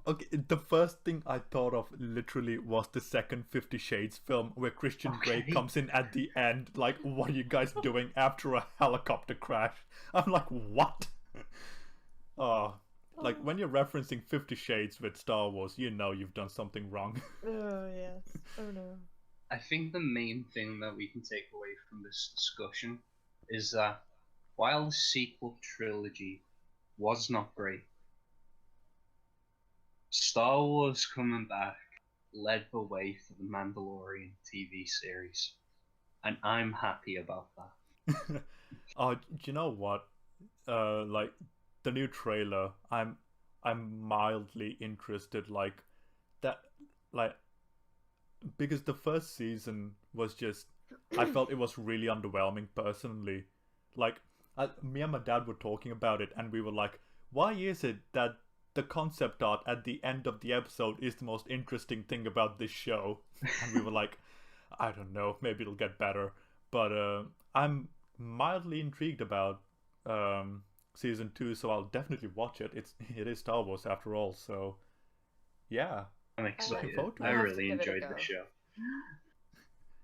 okay, the first thing I thought of literally was the second 50 Shades film where Christian Grey comes in at the end, like, what are you guys doing after a helicopter crash? I'm like, what? Like, when you're referencing 50 Shades with Star Wars, you know you've done something wrong. Oh, yes. Oh, no. I think the main thing that we can take away from this discussion is that while the sequel trilogy was not great, Star Wars coming back led the way for the Mandalorian TV series, and I'm happy about that. Do you know what? Like the new trailer, I'm mildly interested. Like that, like because the first season was just, I felt it was really underwhelming personally. Like Me and my dad were talking about it, and we were like, why is it that the concept art at the end of the episode is the most interesting thing about this show? And we were like, I don't know, maybe it'll get better. But I'm mildly intrigued about season 2, so I'll definitely watch it. It is Star Wars after all, so yeah. I'm Looking excited. forward to I it. really Have to give it a enjoyed the go. show.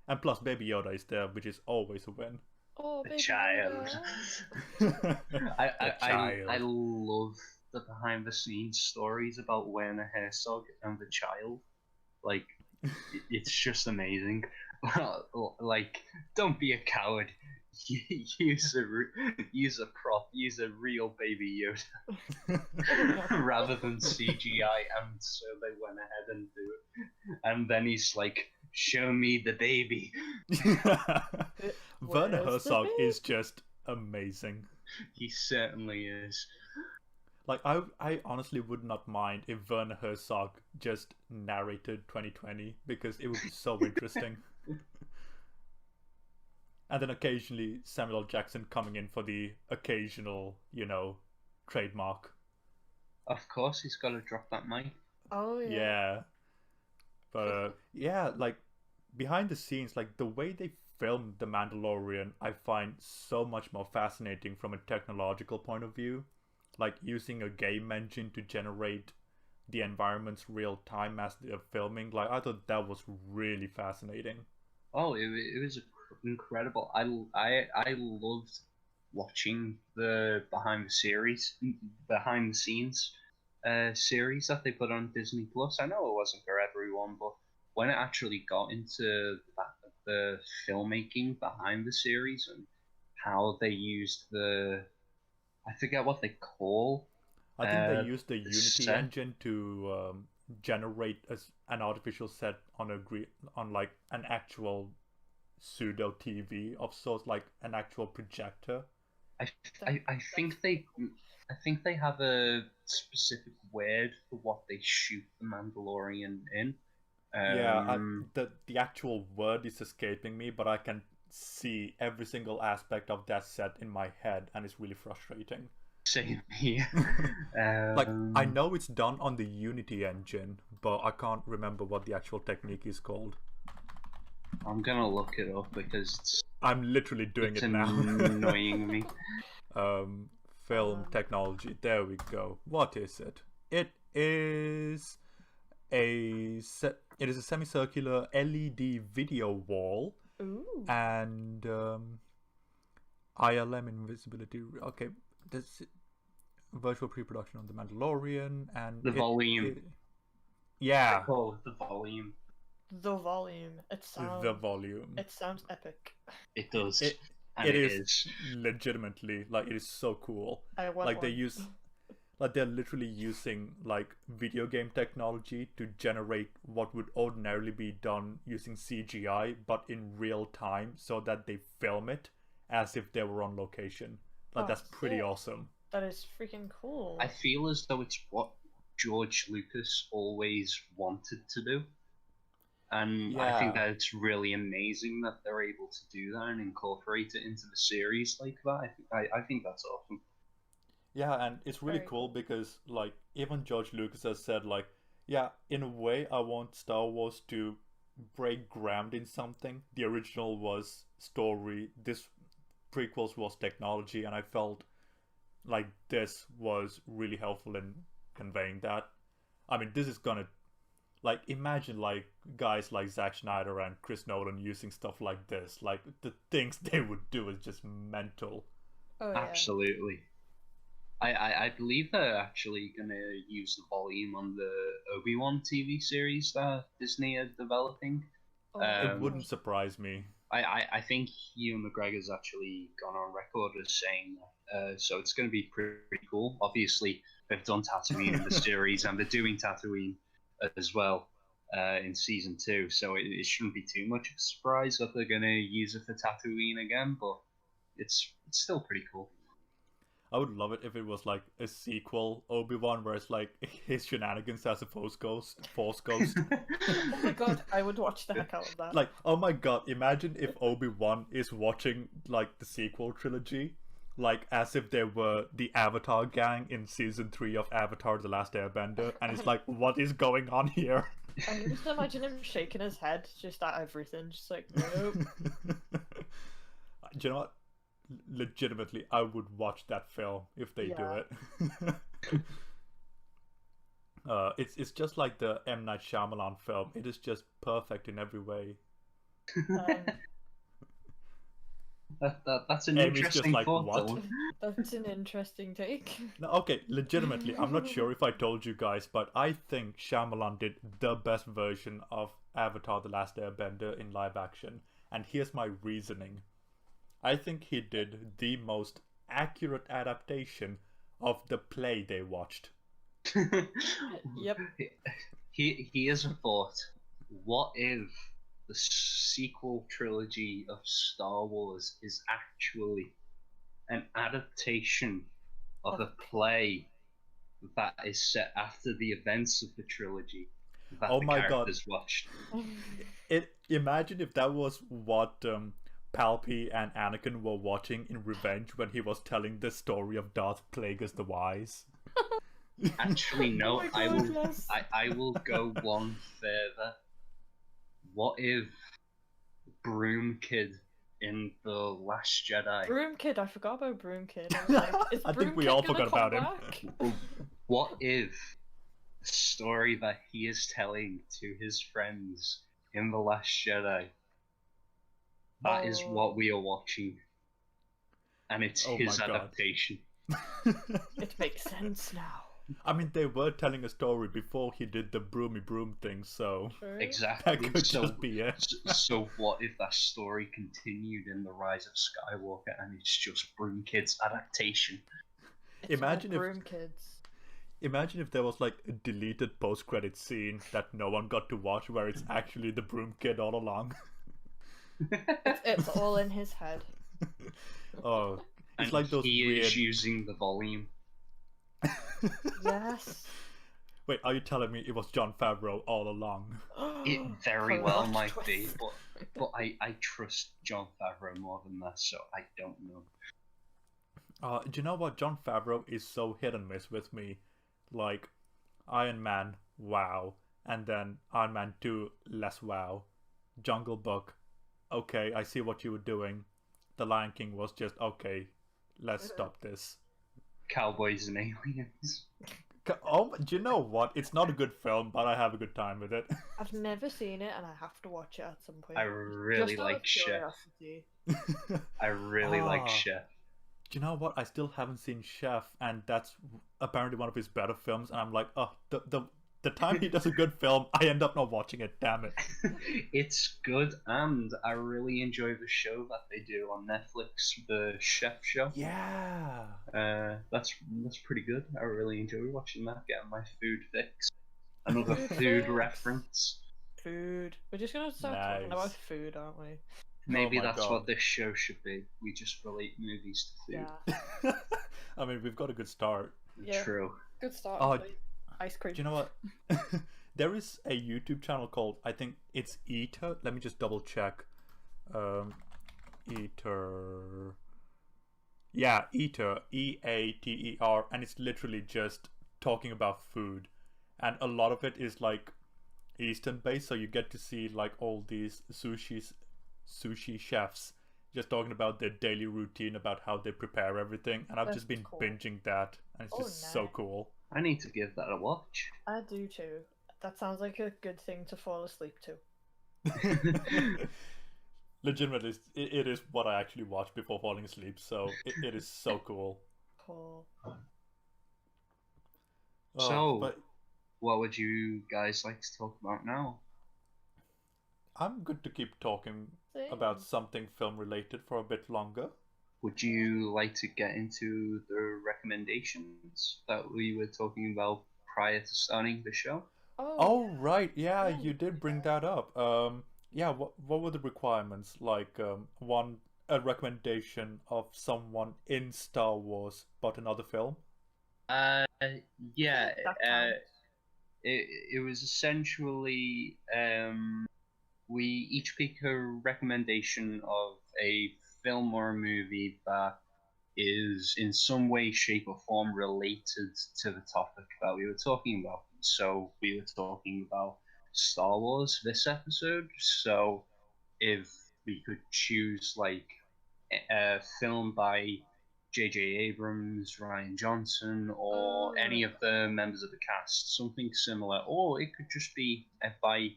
And plus, Baby Yoda is there, which is always a win. Oh, The baby child. Yoda. I love the behind the scenes stories about Werner Herzog and the child. Like, it's just amazing. Like, don't be a coward. Use a prop. Use a real Baby Yoda rather than CGI. And so they went ahead and do it. And then he's like, "Show me the baby." Werner Where's the Herzog is baby? just amazing. He certainly is. Like, I honestly would not mind if Werner Herzog just narrated 2020, because it would be so interesting. And then occasionally Samuel L. Jackson coming in for the occasional, trademark. Of course, he's got to drop that mic. Oh yeah. Yeah. But yeah, like behind the scenes, like the way they filmed The Mandalorian, I find so much more fascinating from a technological point of view. Like using a game engine to generate the environments real time as they're filming. Like I thought that was really fascinating. Oh, it was incredible. I loved watching the behind the scenes series that they put on Disney Plus. I know it wasn't for everyone, but when it actually got into the filmmaking behind the series and how they used I forget what they call. I think they used the Unity set. engine to generate an artificial set on on like an actual pseudo TV of sorts, like an actual projector. I think they have a specific word for what they shoot the Mandalorian in. The actual word is escaping me, but I can see every single aspect of that set in my head, and it's really frustrating. Same here. Like I know it's done on the Unity engine, but I can't remember what the actual technique is called. I'm gonna look it up because I'm literally doing it's it now. annoying me. Film technology. There we go. What is it? It is a semicircular LED video wall. Ooh. And ILM invisibility. Okay, this virtual pre-production on The Mandalorian and The volume. Yeah. Oh, the volume. The volume. The volume. It sounds epic. It does. It is legitimately, like, it is so cool. I want like they one. use like they're literally using like video game technology to generate what would ordinarily be done using CGI, but in real time, so that they film it as if they were on location. Like that's pretty sick. awesome. That is freaking cool. I feel as though it's what George Lucas always wanted to do. And I think Yeah. that it's really amazing that they're able to do that and incorporate it into the series like that. I think that's awesome. Yeah, and it's really Very cool cool. because like even George Lucas has said like, yeah, in a way I want Star Wars to break ground in something. The original was story, this prequels was technology, and I felt like this was really helpful in conveying that. I mean, this is gonna, like, imagine like guys like Zack Snyder and Chris Nolan using stuff like this. Like the things they would do is just mental. Oh yeah. Absolutely. I believe they're actually going to use the volume on the Obi-Wan TV series that Disney are developing. Oh, It wouldn't surprise me. I think Ewan McGregor's actually gone on record as saying that. So it's going to be pretty cool. Obviously, they've done Tatooine in the series, and they're doing Tatooine as well in season 2. So it shouldn't be too much of a surprise that they're going to use it for Tatooine again. But it's still pretty cool. I would love it if it was like a sequel Obi-Wan where it's like his shenanigans as a Force Ghost. Oh my god, I would watch the heck out of that. Like, oh my god, imagine if Obi-Wan is watching like the sequel trilogy, like as if they were the Avatar gang in season 3 of Avatar: The Last Airbender, and it's like, what is going on here? I just imagine him shaking his head just at everything, just like, nope. Do you know what? Legitimately, I would watch that film if they do Yeah. it. It's just like the M. Night Shyamalan film. It is just perfect in every way. That's an Amy's just interesting like, thought, what? though. That's an interesting take. No, okay, legitimately, I'm not sure if I told you guys, but I think Shyamalan did the best version of Avatar: The Last Airbender in live action. And here's my reasoning. I think he did the most accurate adaptation of the play they watched. Yep. Here's a thought. What if the sequel trilogy of Star Wars is actually an adaptation of a play that is set after the events of the trilogy that Oh the my god. characters watched? Imagine if that was what Palpy and Anakin were watching in Revenge when he was telling the story of Darth Plagueis the Wise. Actually, no. Oh my I God, will. yes. I will go one further. What if Broom Kid in The Last Jedi? Broom Kid, I forgot about Broom Kid. I was like, is I Broom think we Kid all gonna forgot come about him. back? What if the story that he is telling to his friends in The Last Jedi, that is what we are watching, and it's Oh his my God. adaptation. It makes sense now. I mean, they were telling a story before he did the broomy broom thing, so True. Exactly. that could just be it. So what if that story continued in The Rise of Skywalker and it's just Broom Kid's adaptation? It's Imagine if- Broom Kids. Imagine if there was like a deleted post-credit scene that no one got to watch where it's actually the Broom Kid all along. It's all in his head. Oh, it's And like those he weird... is using the volume. Yes. Wait, are you telling me it was Jon Favreau all along? It very well Plot might be, twist. but I trust Jon Favreau more than that, so I don't know. Do you know what? Jon Favreau is so hit and miss with me. Like, Iron Man, wow. And then Iron Man 2, less wow. Jungle Book, okay, I see what you were doing. The Lion King was just, okay, let's stop this. Cowboys and aliens. Oh, do you know what? It's not a good film, but I have a good time with it. I've never seen it and I have to watch it at some point. I really Just out of like Chef. curiosity. I really like Ah. Chef. Do you know what? I still haven't seen Chef, and that's apparently one of his better films. And I'm like, oh, the time he does a good film, I end up not watching it. Damn it! It's good, and I really enjoy the show that they do on Netflix, the Chef Show. Yeah. That's pretty good. I really enjoy watching that, getting my food fix. Another Food food fix. reference. Food. We're just gonna start talking about Nice. food, aren't we? Maybe my that's God. what this show should be. We just relate movies to food. Yeah. I mean, we've got a good start. Yeah. True. Good start. Oh, please. Ice cream. Do you know what? There is a YouTube channel called, I think it's Eater. Let me just double check. Eater. Yeah, Eater. Eater. And it's literally just talking about food. And a lot of it is like Eastern based, so you get to see like all these sushi chefs just talking about their daily routine, about how they prepare everything. And I've That's just been cool. binging that, and it's Oh, just so nice. cool. I need to give that a watch. I do too. That sounds like a good thing to fall asleep to. Legitimately, it is what I actually watch before falling asleep, so it is so cool. Cool. So, But what would you guys like to talk about now? I'm good to keep talking Same. about something film related for a bit longer. Would you like to get into the recommendations that we were talking about prior to starting the show? Oh, right, yeah, Yeah, you did bring that up. Yeah, what were the requirements? Like, a recommendation of someone in Star Wars but another film? Yeah, That counts. it was essentially we each pick a recommendation of a film or a movie that is in some way, shape, or form related to the topic that we were talking about. So we were talking about Star Wars this episode. So if we could choose like a film by J.J. Abrams, Ryan Johnson, or any of the members of the cast, something similar, or it could just be by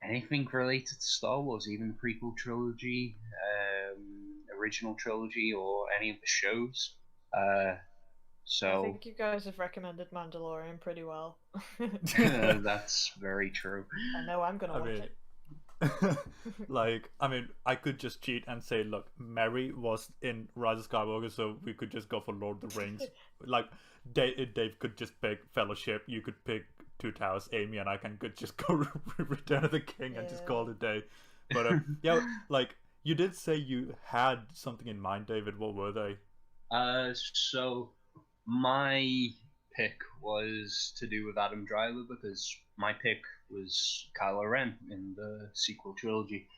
anything related to Star Wars, even the prequel trilogy, original trilogy, or any of the shows. I So think you guys have recommended Mandalorian pretty well. that's very true. I know I'm gonna watch it. Like, I mean, I could just cheat and say, look, Mary was in Rise of Skywalker, so we could just go for Lord of the Rings. Like, Dave could just pick Fellowship, you could pick Two Towers, Amy and I could just go Return of the King and just call it a day. But yeah, like, you did say you had something in mind, David. What were they? So my pick was to do with Adam Driver because my pick was Kylo Ren in the sequel trilogy.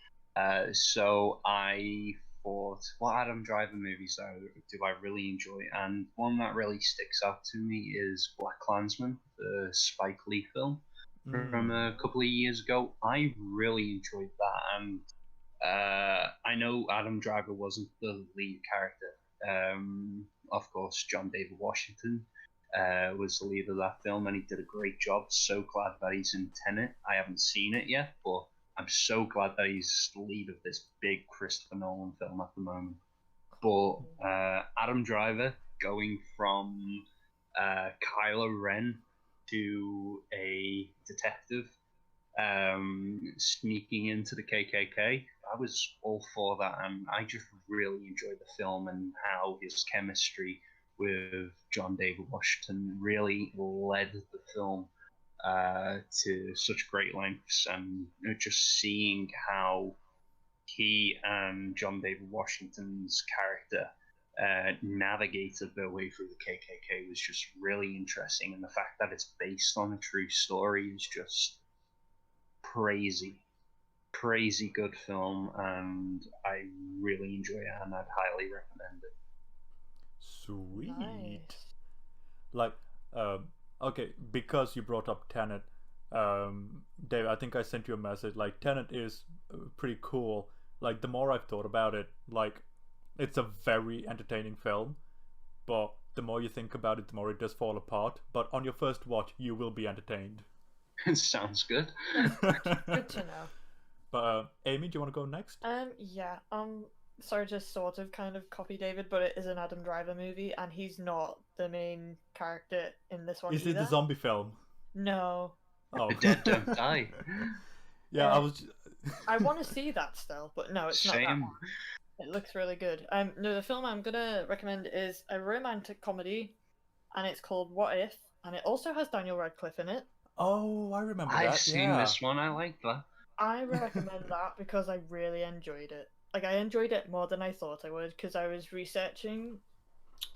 So I thought, what Adam Driver movies do I really enjoy? And one that really sticks out to me is Black Klansman, the Spike Lee film from a couple of years ago. I really enjoyed that, and I know Adam Driver wasn't the lead character. Of course, John David Washington was the lead of that film, and he did a great job. So glad that he's in Tenet. I haven't seen it yet, but I'm so glad that he's the lead of this big Christopher Nolan film at the moment. But Adam Driver going from Kylo Ren to a detective sneaking into the KKK. I was all for that, and I just really enjoyed the film and how his chemistry with John David Washington really led the film to such great lengths, and just seeing how he and John David Washington's character navigated their way through the KKK was just really interesting, and the fact that it's based on a true story is just crazy good film, and I really enjoy it, and I'd highly recommend it. Sweet. Nice. Like, okay, because you brought up Tenet, Dave, I think I sent you a message. Like, Tenet is pretty cool. Like, the more I've thought about it, like, it's a very entertaining film, but the more you think about it, the more it does fall apart. But on your first watch, you will be entertained. Sounds good. Good to know. But Amy, do you want to go next? Yeah. Sorry to sort of kind of copy David, but it is an Adam Driver movie, and he's not the main character in this one. Is either. it the zombie film? No. Oh, The dead don't die. Yeah, I was. I want to see that still, but no, it's not that Same. one. It looks really good. No, the film I'm gonna recommend is a romantic comedy, and it's called What If, and it also has Daniel Radcliffe in it. Oh, I remember that. I've seen this one. I like that. I recommend that because I really enjoyed it. Like, I enjoyed it more than I thought I would, because I was researching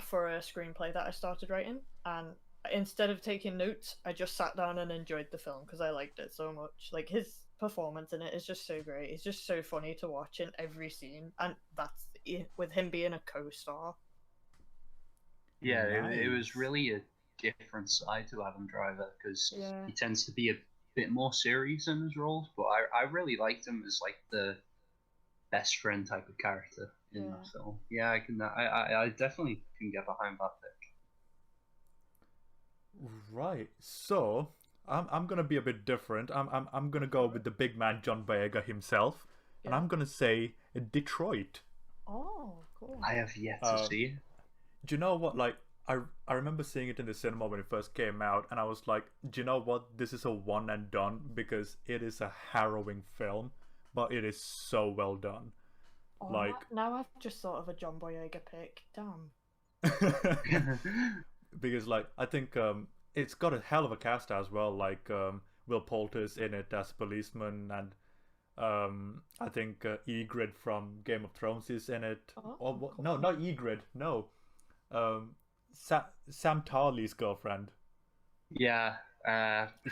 for a screenplay that I started writing, and instead of taking notes, I just sat down and enjoyed the film because I liked it so much. Like, his performance in it is just so great. It's just so funny to watch in every scene, and that's with him being a co-star. Yeah, Nice. it was really a different side to Adam Driver because Yeah. he tends to be a bit more serious in his roles, but I really liked him as like the best friend type of character in that film. Yeah, I definitely can get behind that pick. Right. So I'm gonna be a bit different. I'm gonna go with the big man John Boyega himself, and I'm gonna say Detroit. Oh, cool. I have yet to see it. Do you know what? Like, I remember seeing it in the cinema when it first came out, and I was like, do you know what? This is a one and done because it is a harrowing film, but it is so well done. Oh, Like, now I've just thought of a John Boyega pick. Damn. because like I think it's got a hell of a cast as well. Like Will Poulter's in it as a policeman, and I think Ygritte from Game of Thrones is in it. Oh, Cool. No, not Ygritte. No, Sam Tarly's girlfriend. Yeah,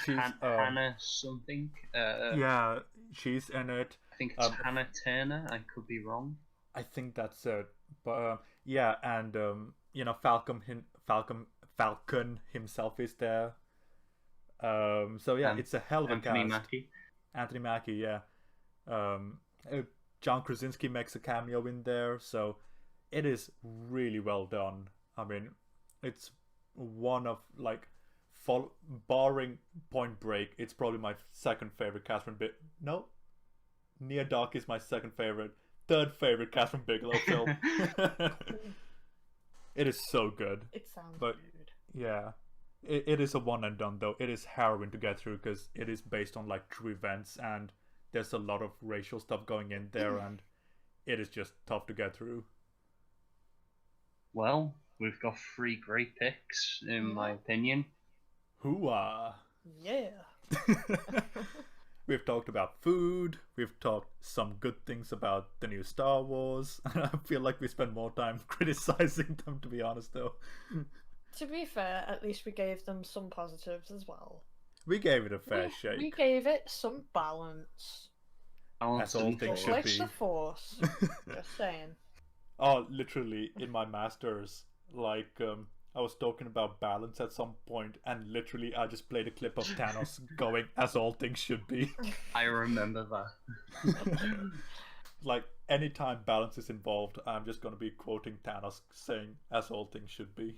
She's Hannah something. yeah, she's in it. I think it's Hannah Turner. I could be wrong. I think that's it. But yeah, and Falcon himself is there. So yeah, And it's a hell of a Anthony cast. Mackie. Anthony Mackie, yeah. Um, John Krasinski makes a cameo in there, so it is really well done. I mean, it's one of like, barring Point Break, it's probably my second favorite Catherine No, Near Dark is my second favorite. Third favorite Catherine Bigelow film. It is so good. It sounds But good. yeah, it is a one and done though. It is harrowing to get through because it is based on like true events and there's a lot of racial stuff going in there and it is just tough to get through. Well, we've got 3 great picks, in my opinion. Hooah! Yeah. We've talked about food, we've talked some good things about the new Star Wars, and I feel like we spend more time criticizing them, to be honest, though. To be fair, at least we gave them some positives as well. We gave it a fair shake. We gave it some balance. As all things should Like be. the Force. Just saying. Oh, literally, in my Masters, like, I was talking about balance at some point, and literally I just played a clip of Thanos going, as all things should be. I remember that. Like, anytime balance is involved, I'm just going to be quoting Thanos saying, as all things should be.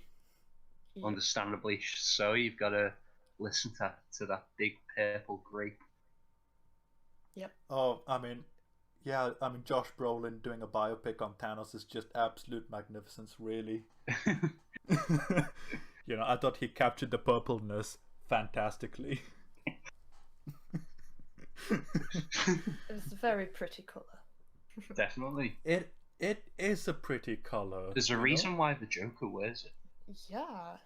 Yeah. Understandably so, you've got to listen to that big purple grape. Yep. Oh, I mean, yeah, I mean, Josh Brolin doing a biopic on Thanos is just absolute magnificence, really. You know, I thought he captured the purpleness fantastically. It's a very pretty colour. Definitely. It is a pretty color. There's a reason why the Joker wears it. Yes.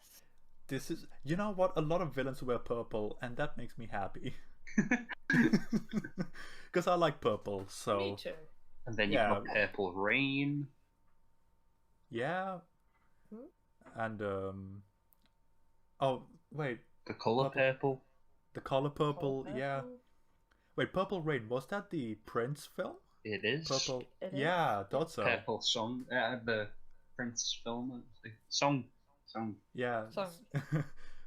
This is, you know what? A lot of villains wear purple, and that makes me happy. Because I like purple, so. Me too. And then you've got Purple Rain. Yeah. And oh wait. The colour purple. The color purple, Purple? yeah. Wait, Purple Rain, was that the Prince film? It is. Purple. It is. Yeah, I thought so. Purple song. The Prince film. Song. Yeah. Song.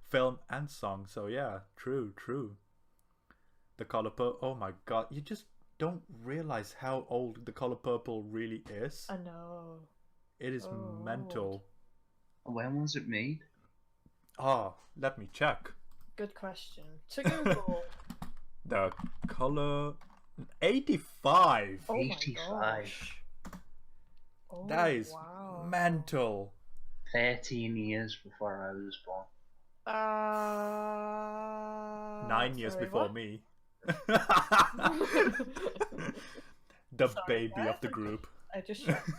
Film and song. So yeah, true. The color purple. Oh my god, you just don't realize how old the color purple really is. I know. It is mental. When was it made? Ah, let me check. Good question. To Google. The color 85. Oh 85. my gosh. Oh, That is wow. mental. 13 years before I was born. 9 years sorry, before what? me. The Sorry, baby what? of the group. I just checked.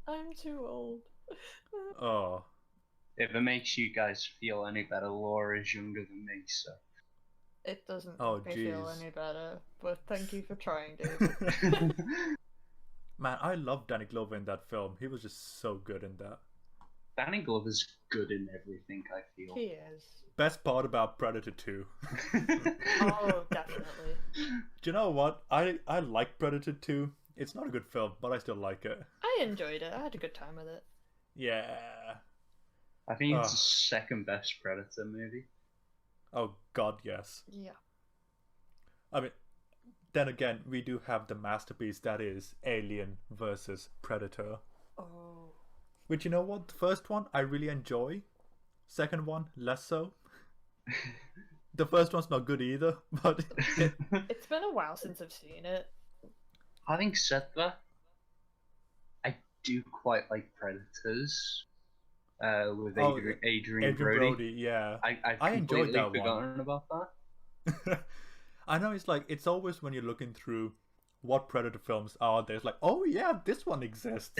I'm too old. Oh. If it makes you guys feel any better, Laura is younger than me, so. It doesn't Oh, make me feel jeez. any better, but thank you for trying, David. Man, I love Danny Glover in that film. He was just so good in that. Danny Glover's good in everything, I feel. He is. Best part about Predator 2. Oh, definitely. Do you know what? I like Predator 2. It's not a good film, but I still like it. I enjoyed it. I had a good time with it. Yeah. I think it's the second best Predator movie. Oh god, yes. Yeah. I mean, then again, we do have the masterpiece that is Alien versus Predator. Oh. Which, you know what? The first one I really enjoy. Second one, less so. The first one's not good either, but It's been a while since I've seen it. Having said that, I do quite like Predators. With Adrian Brody. yeah. I enjoyed completely that forgotten about that. I know, it's always when you're looking through what Predator films are, there's like, oh yeah, this one exists.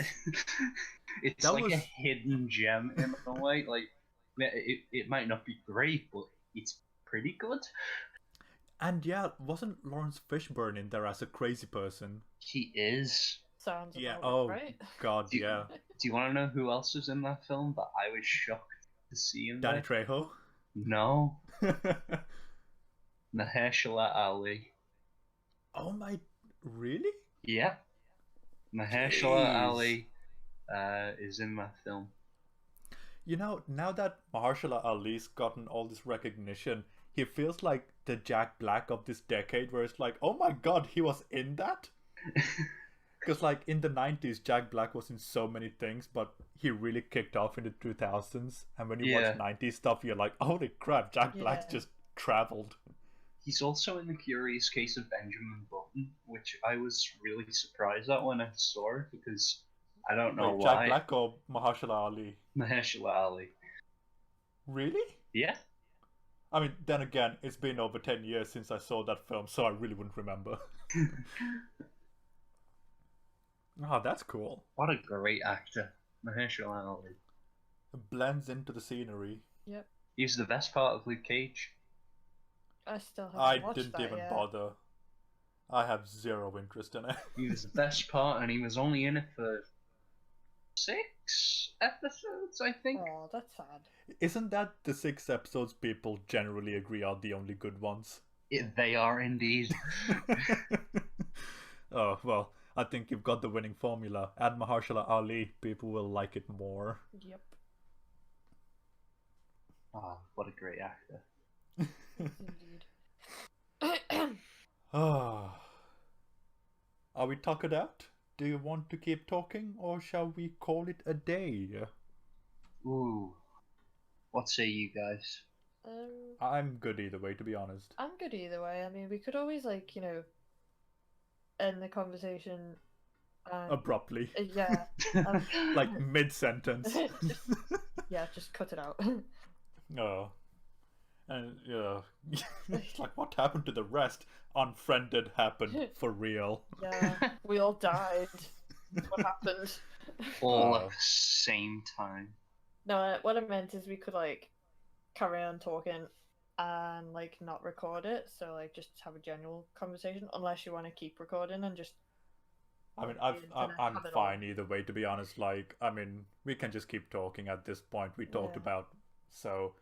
It's That like was- a hidden gem in a way. Like, it might not be great, but it's pretty good. And yeah, wasn't Lawrence Fishburne in there as a crazy person? He is. Sounds Yeah, about oh right. god, Do you- yeah. Do you want to know who else was in that film that I was shocked to see him Danny there? Trejo. No, Mahershala Ali. Oh my, really? Yeah, Mahershala Jeez. Ali is in that film. You know, now that Mahershala Ali's gotten all this recognition, he feels like the Jack Black of this decade, where it's like, oh my god, he was in that? Because, like, in the 90s, Jack Black was in so many things, but he really kicked off in the 2000s. And when you watch Yeah. 90s stuff, you're like, holy crap, Jack Black's Yeah. just traveled. He's also in The Curious Case of Benjamin Button, which I was really surprised at when I saw it, because I don't know Wait, why. Jack Black or Mahershala Ali? Mahershala Ali. Really? Yeah. I mean, then again, it's been over 10 years since I saw that film, so I really wouldn't remember. Oh, that's cool. What a great actor, Mahershala Ali. Blends into the scenery. Yep. He's the best part of Luke Cage. I still haven't I watched didn't that even yet. bother. I have zero interest in it. He was the best part, and he was only in it for 6 episodes, I think. Oh, that's sad. Isn't that the 6 episodes people generally agree are the only good ones? They are indeed. Oh, well, I think you've got the winning formula. Add Mahershala Ali, people will like it more. Yep. Ah, what a great actor. Indeed. Ah. Are we tuckered out? Do you want to keep talking, or shall we call it a day? Ooh. What say you guys? I'm good either way, to be honest. I'm good either way. I mean, we could always, like, you know, end the conversation. Abruptly. Yeah. Like mid-sentence. Yeah, just cut it out. Oh. And, like, what happened to the rest? Unfriended happened, for real. Yeah, we all died. What happened? All at the same time. No, what I meant is we could, like, carry on talking and, like, not record it. So, like, just have a general conversation, unless you want to keep recording and just... I mean, the internet I'm have it fine either way, to be honest. Like, I mean, we can just keep talking at this point we talked Yeah. about. So,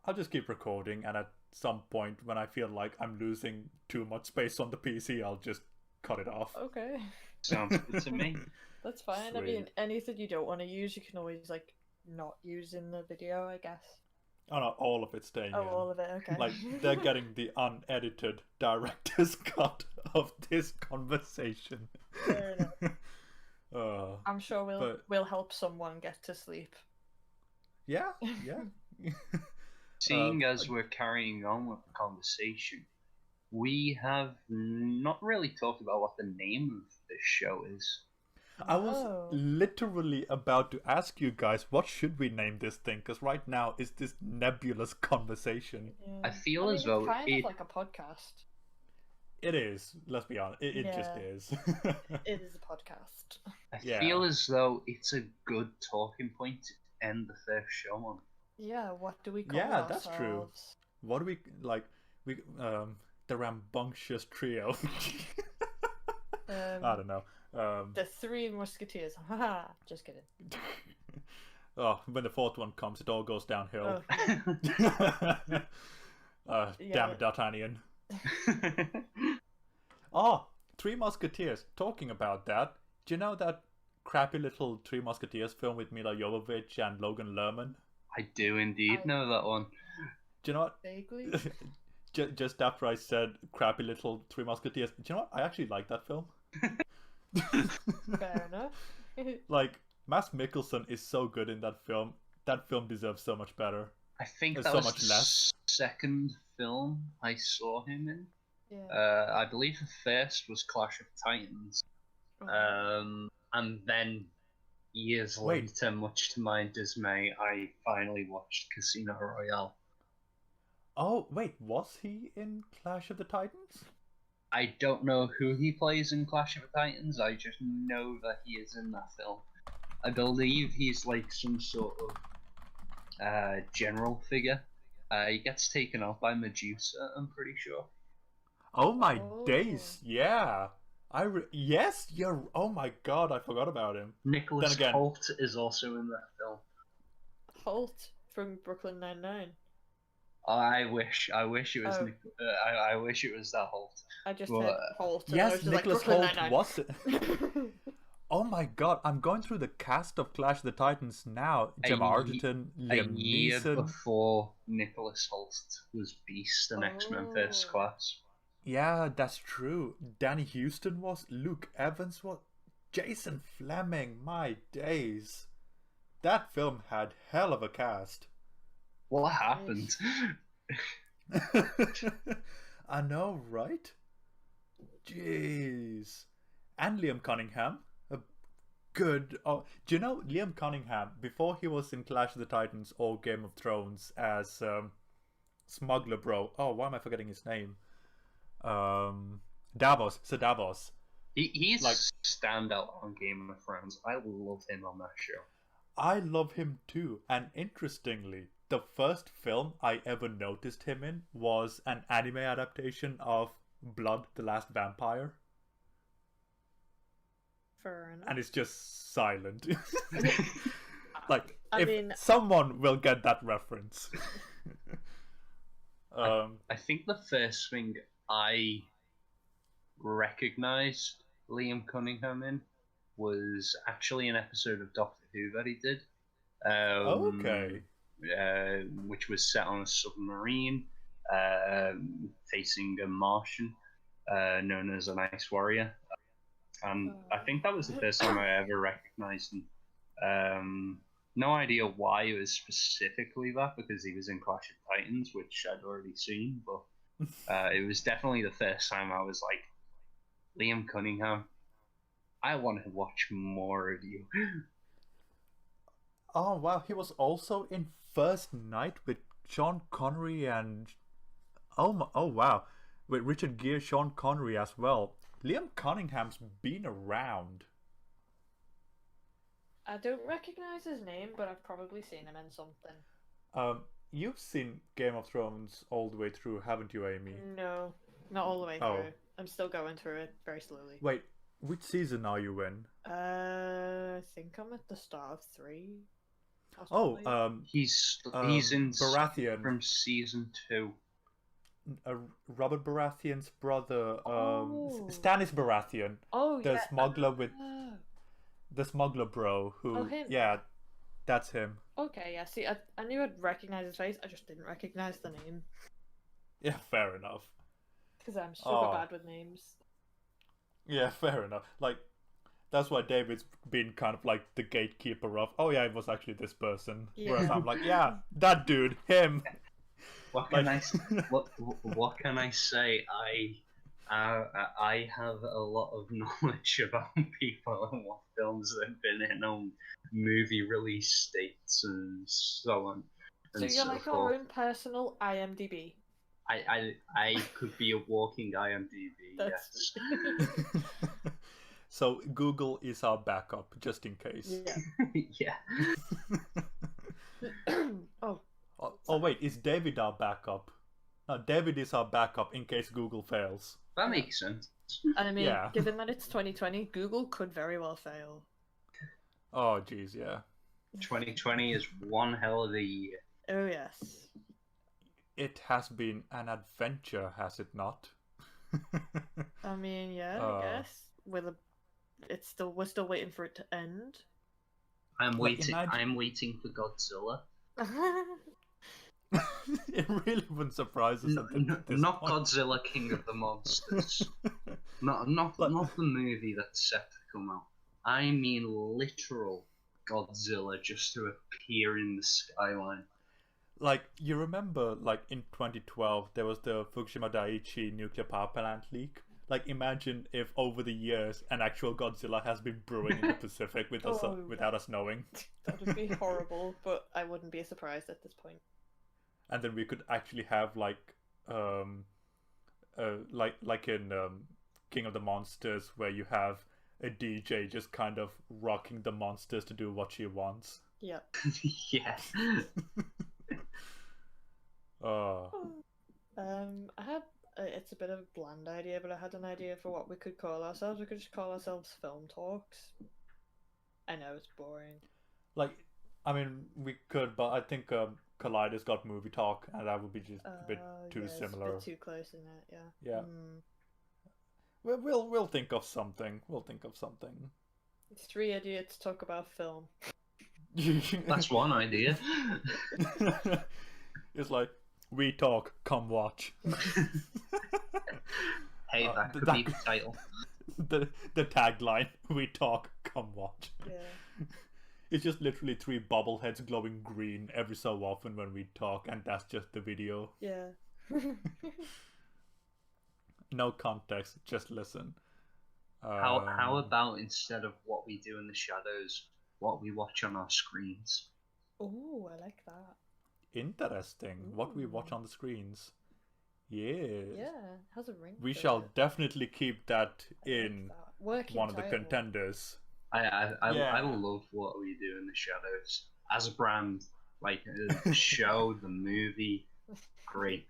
I'll just keep recording, and at some point when I feel like I'm losing too much space on the PC, I'll just cut it off. Okay, Sounds good to me. that's fine. I mean, Sweet. anything you don't want to use, you can always, like, not use in the video, I guess. Oh, no, all of it staying Oh, in. all of it, okay. Like, they're getting the unedited director's cut of this conversation. Fair enough. I'm sure we'll help someone get to sleep. Yeah. Seeing as we're carrying on with the conversation, we have not really talked about what the name of this show is. I was literally about to ask you guys, what should we name this thing? Because right now it's this nebulous conversation. Yeah. I feel as it's though kind it- of like a podcast. It is. Let's be honest. It just Yeah. is. It is a podcast. I Yeah. feel as though it's a good talking point to end the first show on. Yeah, what do we call Yeah, that's true. ourselves? What do we like? We the rambunctious trio. I don't know. The Three Musketeers. Haha, just kidding. Oh, when the fourth one comes, it all goes downhill. Yeah. Damn it, D'Artagnan. Oh, Three Musketeers. Talking about that, do you know that crappy little Three Musketeers film with Mila Jovovich and Logan Lerman? I do indeed know that one. Do you know what? Vaguely. Just after I said crappy little Three Musketeers, do you know what? I actually like that film. Fair enough. Like, Mads Mikkelsen is so good in that film. That film deserves so much better. I think There's that so was much the less. second film I saw him in. Yeah. I believe the first was Clash of Titans. And then years Wait. later, much to my dismay, I finally watched Casino Royale. Oh, wait, was he in Clash of the Titans? I don't know who he plays in Clash of the Titans, I just know that he is in that film. I believe he's like some sort of general figure. He gets taken out by Medusa, I'm pretty sure. Oh my Oh. days, yeah. Yes, you're. Oh my god, I forgot about him. Nicholas Then again- Hoult is also in that film. Holt from Brooklyn Nine-Nine. I wish it was. Oh. I wish it was that Hoult. I just Well, said Holt. And I Yes, was just Nicholas like, Hoult Brooklyn was it. Nine-Nine. Oh my god, I'm going through the cast of Clash of the Titans now. Gemma Arterton, A Liam year Neeson. before Nicholas Hoult was Beast in X-Men First Class. Yeah, that's true. Danny Houston was, Luke Evans was, Jason Fleming, my days. That film had hell of a cast. What happened? I know, right? Jeez. And Liam Cunningham. A good... Oh, do you know Liam Cunningham, before he was in Clash of the Titans or Game of Thrones as Smuggler Bro. Oh, why am I forgetting his name? Davos. Sir Davos. He's like, standout on Game of Thrones. I love him on that show. I love him too. And interestingly, the first film I ever noticed him in was an anime adaptation of Blood, the Last Vampire. Fair enough. And it's just silent. Like, I mean, someone will get that reference. I think the first thing I recognized Liam Cunningham in was actually an episode of Doctor Who that he did. Okay. Which was set on a submarine facing a Martian known as an Ice Warrior. And I think that was the first time I ever recognized him. No idea why it was specifically that, because he was in Clash of Titans, which I'd already seen, but it was definitely the first time I was like, Liam Cunningham, I want to watch more of you. Oh wow, he was also in First Night with Sean Connery and oh wow, with Richard Gere, Sean Connery as well. Liam Cunningham's been around. I don't recognize his name, but I've probably seen him in something. You've seen Game of Thrones all the way through, haven't you, Amy? No, not all the way through. I'm still going through it very slowly. Wait, which season are you in? I think I'm at the start of 3. Possibly. He's in Baratheon from season 2. Robert Baratheon's brother, Stannis Baratheon. Oh, the yeah. smuggler with the smuggler bro who. Oh, him. Yeah, that's him. Okay, yeah. See, I knew I'd recognize his face. I just didn't recognize the name. Yeah, fair enough. Because I'm super bad with names. Yeah, fair enough. Like, that's why David's been kind of like the gatekeeper of, oh yeah, it was actually this person. Yeah. Whereas I'm like, yeah, that dude, him. What can what can I say? I have a lot of knowledge about people and what films they've been in on movie release dates and so on. So you're like our own personal IMDb. I could be a walking IMDb. Yes. So Google is our backup, just in case. Yeah. Yeah. Oh wait, is David our backup? No, David is our backup in case Google fails. That makes sense. And I mean, given that it's 2020, Google could very well fail. Oh jeez, yeah. 2020 is one hell of a year. Oh yes. It has been an adventure, has it not? I mean, yeah, I guess. We're still waiting for it to end. I'm waiting for Godzilla. It really wouldn't surprise us. Not Godzilla, King of the Monsters. not the movie that's set to come out. I mean literal Godzilla just to appear in the skyline. Like, you remember, like, in 2012, there was the Fukushima Daiichi nuclear power plant leak? Like, imagine if over the years an actual Godzilla has been brewing in the Pacific without us knowing. That would be horrible, but I wouldn't be surprised at this point. And then we could actually have, like in King of the Monsters, where you have a DJ just kind of rocking the monsters to do what she wants. Yeah. Yeah. I had it's a bit of a bland idea, but I had an idea for what we could call ourselves. We could just call ourselves Film Talks. I know it's boring. Like, I mean, we could, but I think Collider's got Movie Talk, and that would be just a bit too similar. It's a bit too close, isn't it? Yeah. Yeah. We'll think of something. We'll think of something. Three idiots talk about film. That's one idea. It's like, we talk, come watch. Hey, that could be the title. The tagline, we talk, come watch. Yeah. It's just literally 3 bobbleheads glowing green every so often when we talk, and that's just the video. Yeah. No context, just listen. How about instead of what we do in the shadows, what we watch on our screens? Oh, I like that. Interesting. What we watch on the screens. Yes. Yeah, it has a ring. We to shall it. definitely keep that in Working one of the title. contenders. I Yeah. love what we do in the shadows as a brand, like the show, the movie, great.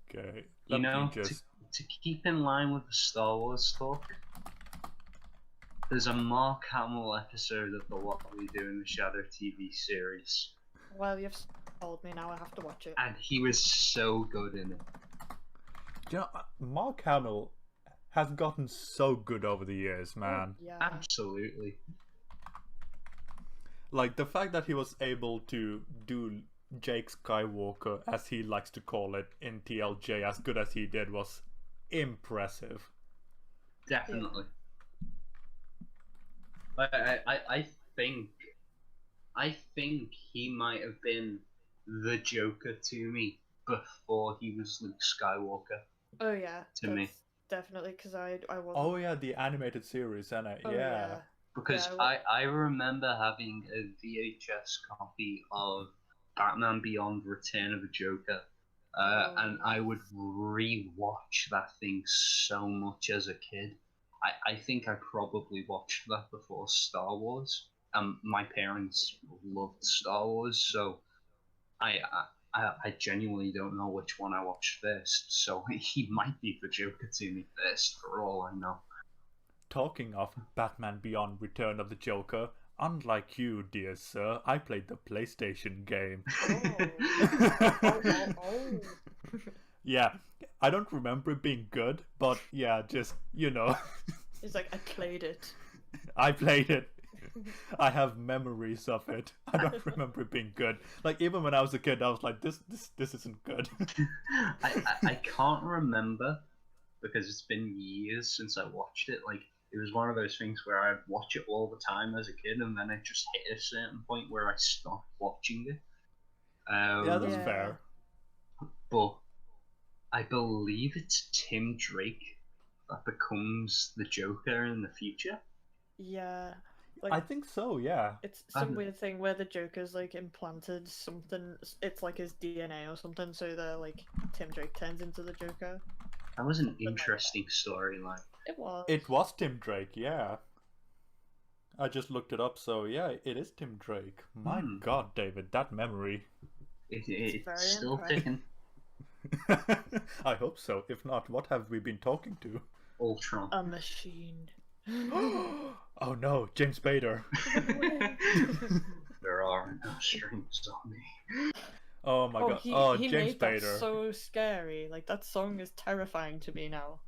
Okay. You Let know, me just... to keep in line with the Star Wars talk, there's a Mark Hamill episode of the What We Do in the Shadow TV series, Well, you've told me now. I have to watch it. and he was so good in it. You know, Mark Hamill has gotten so good over the years, man. Oh, yeah. Absolutely. Like, the fact that he was able to do Jake Skywalker, as he likes to call it, in TLJ as good as he did was impressive. Definitely. I think he might have been the Joker to me before he was Luke Skywalker. Oh yeah. To me. Definitely, because I wasn't. Oh yeah, the animated series, and Oh, yeah. Because Yeah, I remember having a VHS copy of Batman Beyond Return of the Joker. And I would re-watch that thing so much as a kid. I think I probably watched that before Star Wars. My parents loved Star Wars, so I genuinely don't know which one I watched first. So he might be the Joker to me first, for all I know. Talking of Batman Beyond Return of the Joker, unlike you, dear sir, I played the PlayStation game. Oh. Yeah, I don't remember it being good, but yeah, just, you know. It's like, I played it. I played it. I have memories of it. I don't remember it being good. Like, even when I was a kid, I was like, this isn't good. I can't remember because it's been years since I watched it. Like, it was one of those things where I'd watch it all the time as a kid, and then it just hit a certain point where I stopped watching it. Yeah, that's fair. But I believe it's Tim Drake that becomes the Joker in the future. Yeah. Like, I think so, yeah. It's some weird thing where the Joker's like implanted something. It's like his DNA or something, so the like Tim Drake turns into the Joker. That was an interesting storyline. It was. It was Tim Drake, yeah. I just looked it up, so yeah, it is Tim Drake. My God, David, that memory. It's still ticking. I hope so. If not, what have we been talking to? Ultron. A machine. Oh no, James Spader. There are no strings on me. Oh my God. He James made Spader. That so scary. Like, that song is terrifying to me now.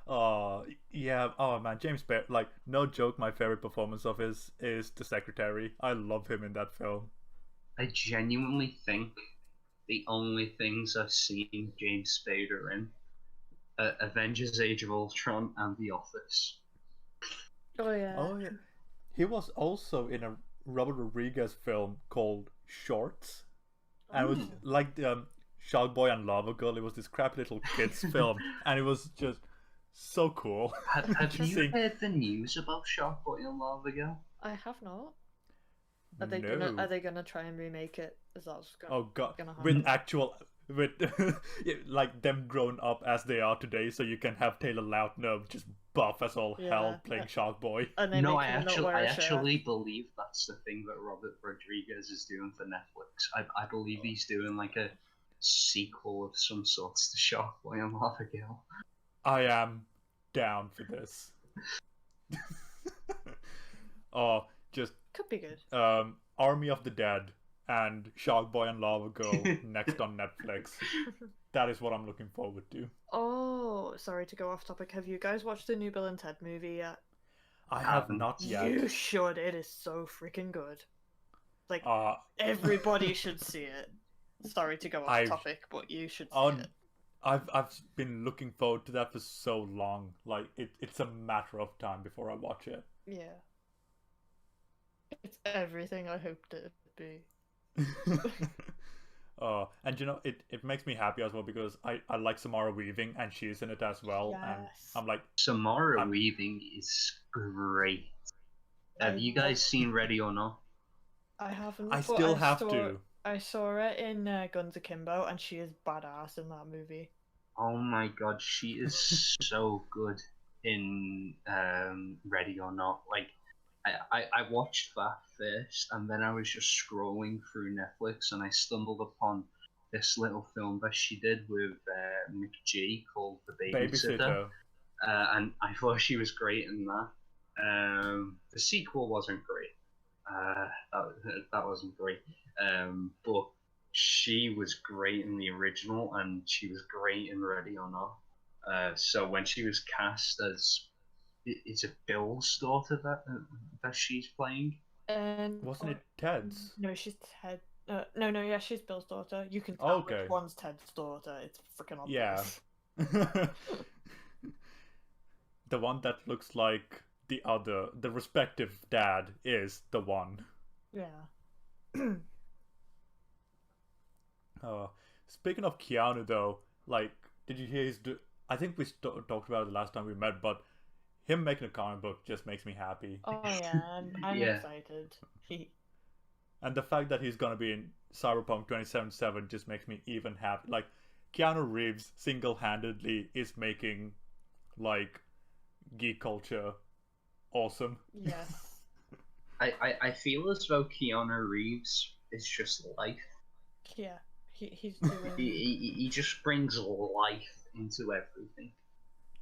Oh yeah. Oh man, James Spader. Like, no joke, my favorite performance of his is The Secretary. I love him in that film. I genuinely think the only things I've seen James Spader in Avengers Age of Ultron and The Office. Oh yeah. Oh yeah. He was also in a Robert Rodriguez film called Shorts. And it was like Shark Boy and Lava Girl. It was this crappy little kids film, and it was just so cool. Have you heard the news about Shark Boy and Lava Girl? I have not. No. Are they gonna try and remake it? Is that what's gonna, Oh God! gonna happen? With actual, with like them grown up as they are today, so you can have Taylor Lautner just buff as all hell playing Shark Boy. And No, I actually believe that's the thing that Robert Rodriguez is doing for Netflix. I believe he's doing like a sequel of some sorts to Shark Boy and Lava Girl. I am down for this. Oh, just could be good. Army of the Dead. and Shark Boy and Lava Girl next on Netflix. That is what I'm looking forward to. Oh, sorry to go off topic. Have you guys watched the new Bill and Ted movie yet? I have Haven't. not yet. You should. It is so freaking good. Like, Uh, everybody should see it. Sorry to go off topic, but you should see it. I've been looking forward to that for so long. Like it's a matter of time before I watch it. Yeah. It's everything I hoped it'd be. And you know, it makes me happy as well because I like Samara Weaving and she's in it as well. Yes. And I'm like, Samara Weaving is great. Have you guys seen Ready or Not? I haven't. I still have to. I saw her in Guns Akimbo, and she is badass in that movie. Oh my god, she is so good in Ready or Not. Like, I watched that first, and then I was just scrolling through Netflix, and I stumbled upon this little film that she did with McG called The Babysitter. And I thought she was great in that. The sequel wasn't great. That wasn't great. But she was great in the original, and she was great in Ready or Not. So when she was cast as, is it Bill's daughter that she's playing? Wasn't it Ted's? No, she's Ted. No, she's Bill's daughter. You can tell which one's Ted's daughter. It's freaking obvious. Yeah. The one that looks like the respective dad is the one. Yeah. Speaking of Keanu, though, like, did you hear I think we talked about it the last time we met, but him making a comic book just makes me happy. Oh yeah, I'm excited. And the fact that he's gonna be in Cyberpunk 2077 just makes me even happy. Like, Keanu Reeves single-handedly is making, like, geek culture awesome. Yes. I feel as though Keanu Reeves is just life. Yeah, he's doing. He just brings life into everything.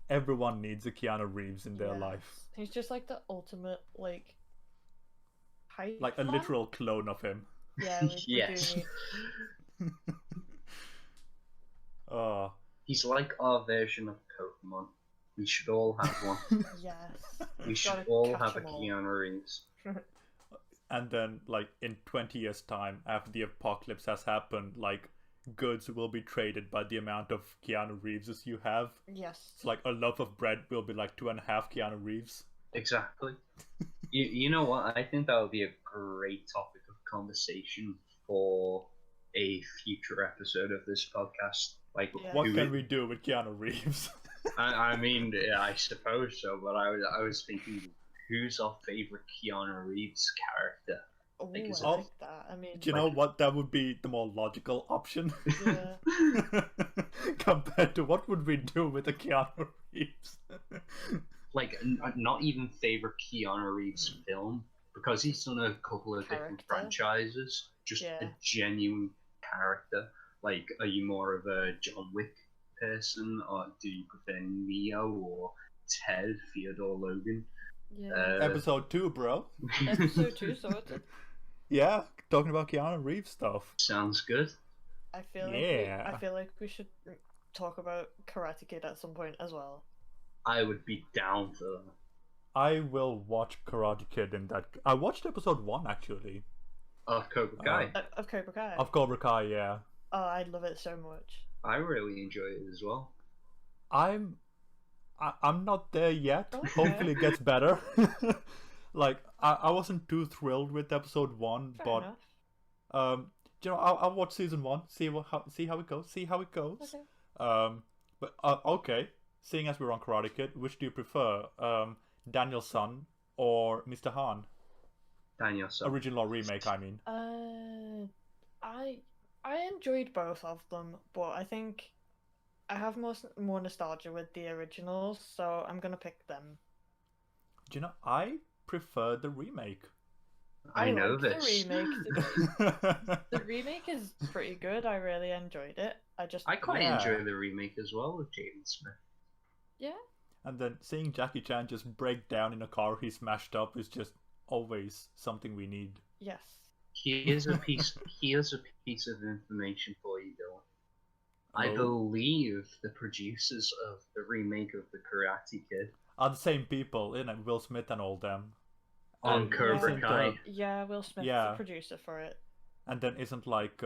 Everyone needs a Keanu Reeves in their life. He's just like the ultimate, like, hype like a man? literal clone of him. Yeah. Yes. He's like our version of Pokemon. We should all have one. Yes. We should all have a Keanu Reeves. And then, like, in 20 years' time, after the apocalypse has happened, like, goods will be traded by the amount of Keanu Reeves you have. Yes. It's like a loaf of bread will be like 2.5 Keanu Reeves. Exactly. You know what? I think that would be a great topic of conversation for a future episode of this podcast. Like, what can we do with Keanu Reeves? I mean, yeah, I suppose so, but I was thinking, who's our favorite Keanu Reeves character? Oh, like, I like that. I mean, do you know what? That would be the more logical option. Yeah. Compared to what would we do with a Keanu Reeves? Like, not even favorite Keanu Reeves film, because he's done a couple of different franchises. Just a genuine character. Like, are you more of a John Wick person, or do you prefer Neo or Ted, Theodore Logan? Yeah. Episode 2, bro. Episode 2 sorted. Yeah, talking about Keanu Reeves stuff. Sounds good. I feel like we should talk about Karate Kid at some point as well. I would be down for that. I will watch Karate Kid in that. I watched episode 1 actually. Of Cobra Kai. Of Cobra Kai. Of Cobra Kai, yeah. Oh, I love it so much. I really enjoy it as well. I'm not there yet. Okay. Hopefully it gets better. Like, I wasn't too thrilled with episode 1, Fair but enough. you know, I'll watch season 1, see how it goes. Okay. But okay. Seeing as we're on Karate Kid, which do you prefer, Daniel San or Mr. Han? Daniel San. Original or remake, I mean. I enjoyed both of them, but I think I have more nostalgia with the originals, so I'm gonna pick them. Do you know, I prefer the remake. I know like this. The remake. The remake is pretty good. I really enjoyed it. I quite enjoy the remake as well with Jaden Smith. Yeah. And then seeing Jackie Chan just break down in a car he smashed up is just always something we need. Yes. Here's a piece. Here's a piece of information for you, Dylan. I Oh. believe the producers of the remake of the Karate Kid Are the same people, isn't it? Will Smith and all them. on And Cobra isn't, Kai. Yeah, Will Smith's Yeah. the producer for it. And then isn't like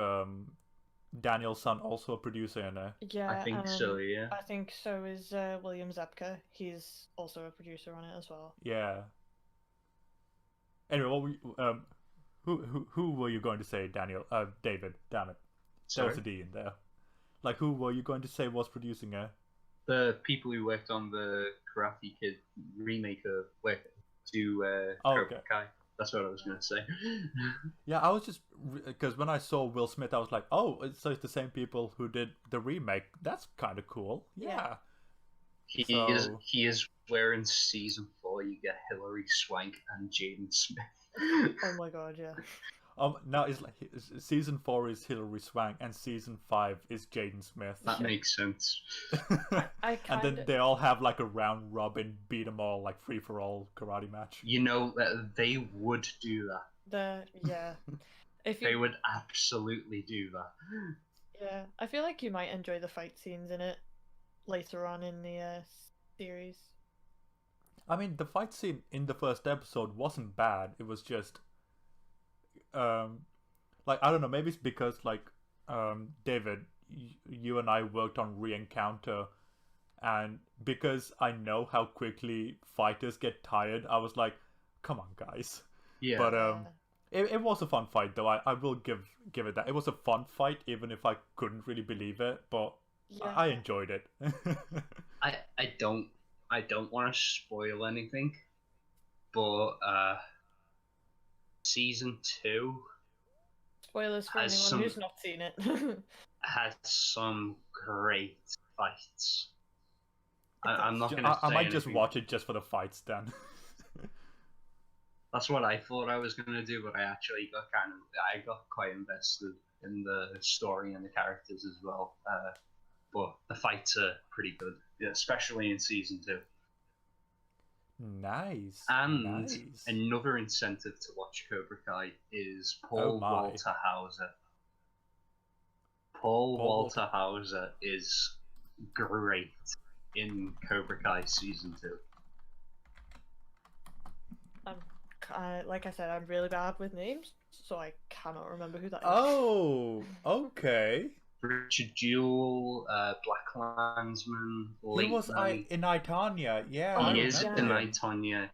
Daniel's son also a producer in it? Yeah, I think so. Yeah. I think so is William Zabka. He's also a producer on it as well. Yeah. Anyway, what were you, who were you going to say, Daniel? David. Damn it, there was Sorry. a D in there. Like, who were you going to say was producing it? The people who worked on the Karate Kid remake of Oh, Cobra okay. Kai. That's what I was going to say. Yeah, I was just because when I saw Will Smith, I was like, oh, it's the same people who did the remake. That's kind of cool. Yeah. He is where in season 4 you get Hilary Swank and Jaden Smith. Oh my god, yeah. Now it's like season 4 is Hilary Swank and season 5 is Jaden Smith. That makes sense. And then they all have like a round robin, beat them all, like free for all karate match. You know that they would do that. If They would absolutely do that. Yeah, I feel like you might enjoy the fight scenes in it later on in the series. I mean, the fight scene in the first episode wasn't bad. It was just, like, I don't know. Maybe it's because like, David, you and I worked on Re-Encounter, and because I know how quickly fighters get tired, I was like, come on, guys. Yeah. But it was a fun fight, though. I will give it that. It was a fun fight, even if I couldn't really believe it. But Yeah. I enjoyed it. I don't want to spoil anything, but season 2 Spoilers for Has anyone who's not seen it. has some great fights. I'm not gonna. I say might just anything. watch it just for the fights then. That's what I thought I was gonna do, but I actually got quite invested in the story and the characters as well. But the fights are pretty good, especially in season 2. Nice. And nice. another incentive to watch Cobra Kai is Paul my. Walter Hauser. Paul Walter Hauser is great in Cobra Kai season 2. Like I said, I'm really bad with names, so I cannot remember who that is. Oh, okay. Richard Jewell, Black Klansman, He was in Itanya, yeah. He I is remember in him. Itanya.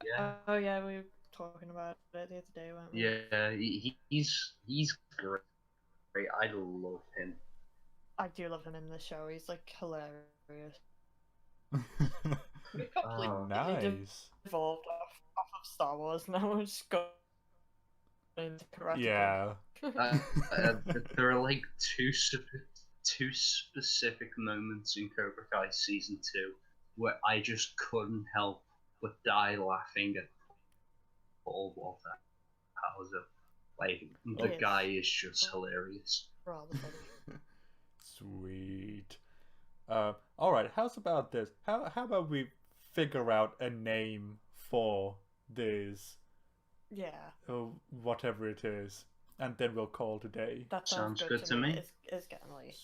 Yeah. Oh yeah, we were talking about it the other day, weren't we? Yeah, he's great. I love him. I do love him in the show. He's like hilarious. We Oh, Nice. evolved off of Star Wars now. We're just going into karate. Yeah. There are like two specific moments in Cobra Kai season 2 where I just couldn't help but die laughing at Paul Walter Hauser. Like, the Yes. guy is just hilarious. Rather funny. Sweet. All right. How's about this? How about we figure out a name for this, Yeah, whatever it is, and then we'll call today. that Sounds good to me. It's getting late.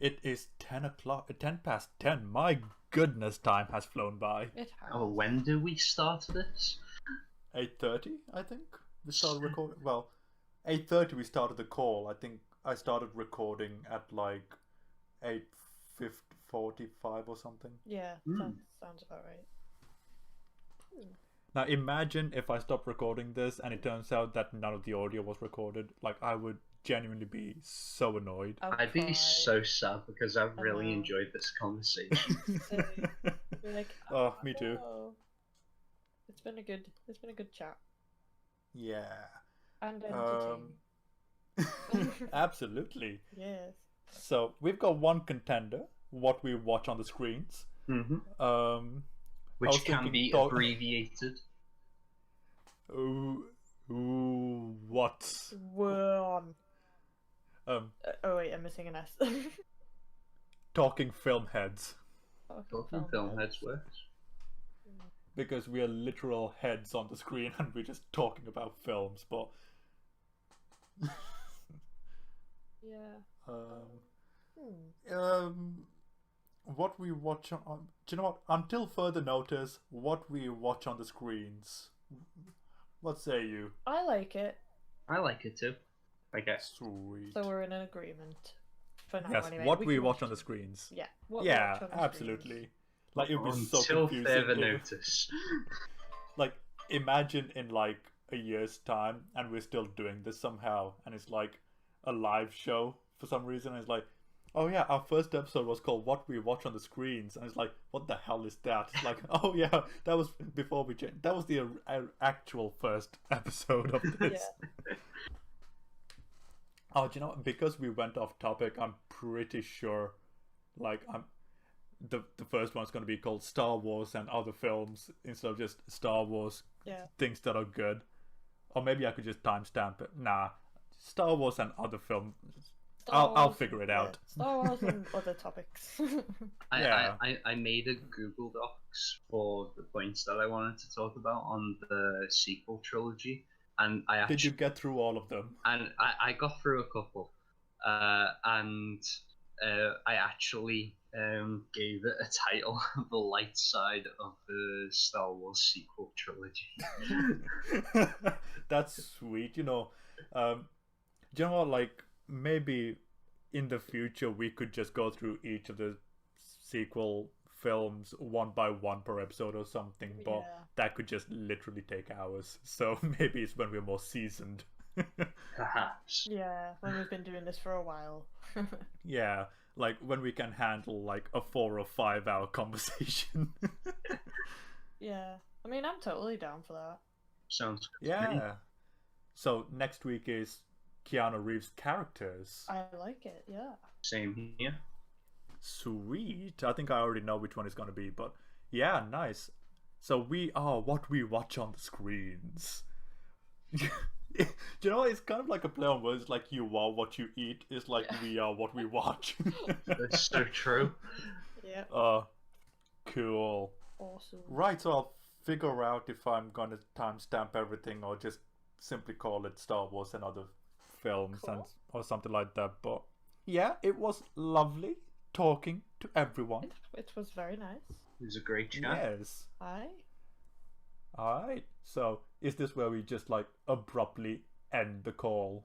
It is 10 o'clock. 10 past 10. My goodness, time has flown by. It has. Oh, when do we start this? 8:30, I think. We started recording. Well, 8:30 we started the call. I think I started recording at like 8:45 or something. Yeah, Mm. sounds about right. Now imagine if I stopped recording this and it turns out that none of the audio was recorded. Like, I would genuinely be so annoyed. I'd be so sad because I've really know. enjoyed this conversation. You're like, Oh, me too. no. It's been a good chat Yeah. and entertaining. Absolutely. Yes. So we've got one contender, what we watch on the screens. Mm-hmm. I was Which can thinking be talk- abbreviated. What? One. Um, Oh wait, I'm missing an S. talking film heads. Talking film heads works. because we are literal heads on the screen and we're just talking about films. But Yeah. what we watch on, do you know what? Until further notice, what we watch on the screens. What say you? I like it. I like it too. I guess. Sweet. So we're in an agreement for now. Yes, Anyway. what we can watch on the screens. Yeah. What we Yeah, watch on the absolutely. screens. Like it would be so Until confusing. further if- notice. Like imagine in like a year's time and we're still doing this somehow, and it's like a live show for some reason. And it's like, oh yeah, our first episode was called "What We Watch on the Screens," and it's like, what the hell is that? It's like, oh yeah, that was before we changed. That was the actual first episode of this. Yeah. Oh, do you know what? Because we went off topic, I'm pretty sure, like the first one's going to be called Star Wars and Other Films instead of just Star Wars things that are good. Or maybe I could just timestamp it. Nah, Star Wars and Other Films. I'll figure it out. Star Wars and other topics. I made a Google Docs for the points that I wanted to talk about on the sequel trilogy, and I actually Did you get through all of them? And I got through a couple, and I actually gave it a title: "The Light Side of the Star Wars Sequel Trilogy." That's sweet. You know, do you know what? Like maybe in the future we could just go through each of the sequel films one by one per episode or something. But that could just literally take hours. So maybe it's when we're more seasoned. Perhaps. Yeah, when we've been doing this for a while. Yeah, like when we can handle like a 4 or 5 hour conversation. Yeah, I mean, I'm totally down for that. Sounds good. Yeah. So next week is Keanu Reeves' characters. I like it, yeah. Same here. Sweet. I think I already know which one it's going to be, but yeah, nice. So we are what we watch on the screens. Do you know, it's kind of like a play on words, like you are what you eat. It's like we are what we watch. That's so true. Yeah. Cool. Awesome. Right, so I'll figure out if I'm going to timestamp everything or just simply call it Star Wars and Other Films Cool. or something like that. But yeah, it was lovely talking to everyone. It was very nice. It was a great chat. Yes. Aye. Alright, so is this where we just like abruptly end the call?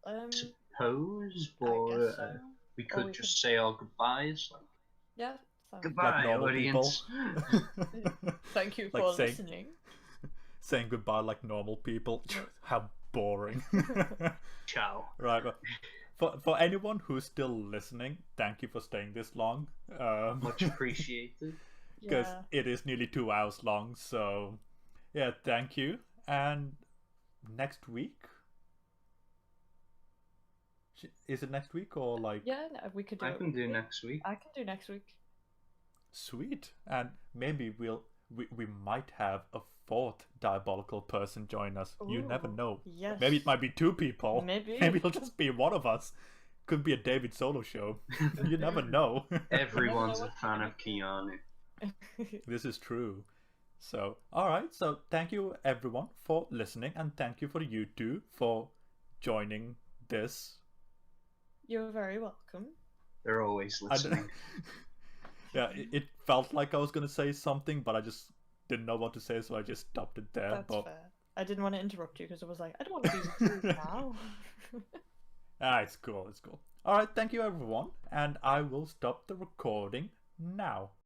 Suppose, I but guess so. we Or could we just say our goodbyes. Like, Yeah. Sounds goodbye, normal audience. Thank you Like for saying- listening. Saying goodbye like normal people. How boring. Ciao. Right, but for anyone who's still listening, thank you for staying this long. Much appreciated. Because Yeah. it is nearly 2 hours long, so yeah, thank you. And next week? Is it next week or like... Yeah, no, we could do I it. can do next week. I can do next week. Sweet. And maybe we might have a 4th diabolical person join us. You never Ooh, know. Yes. Maybe it might be 2 people. Maybe. Maybe it'll just be one of us. Could be a David solo show. You never know. Everyone's a what fan of you're Keanu. This is true. So, alright. So, thank you everyone for listening. And thank you for you two for joining this. You're very welcome. They're always I don't- listening. Yeah, it felt like I was going to say something, but I just didn't know what to say, so I just stopped it there. That's But fair. I didn't want to interrupt you because I was like, I don't want to be rude now. it's cool, it's cool. Alright, thank you everyone, and I will stop the recording now.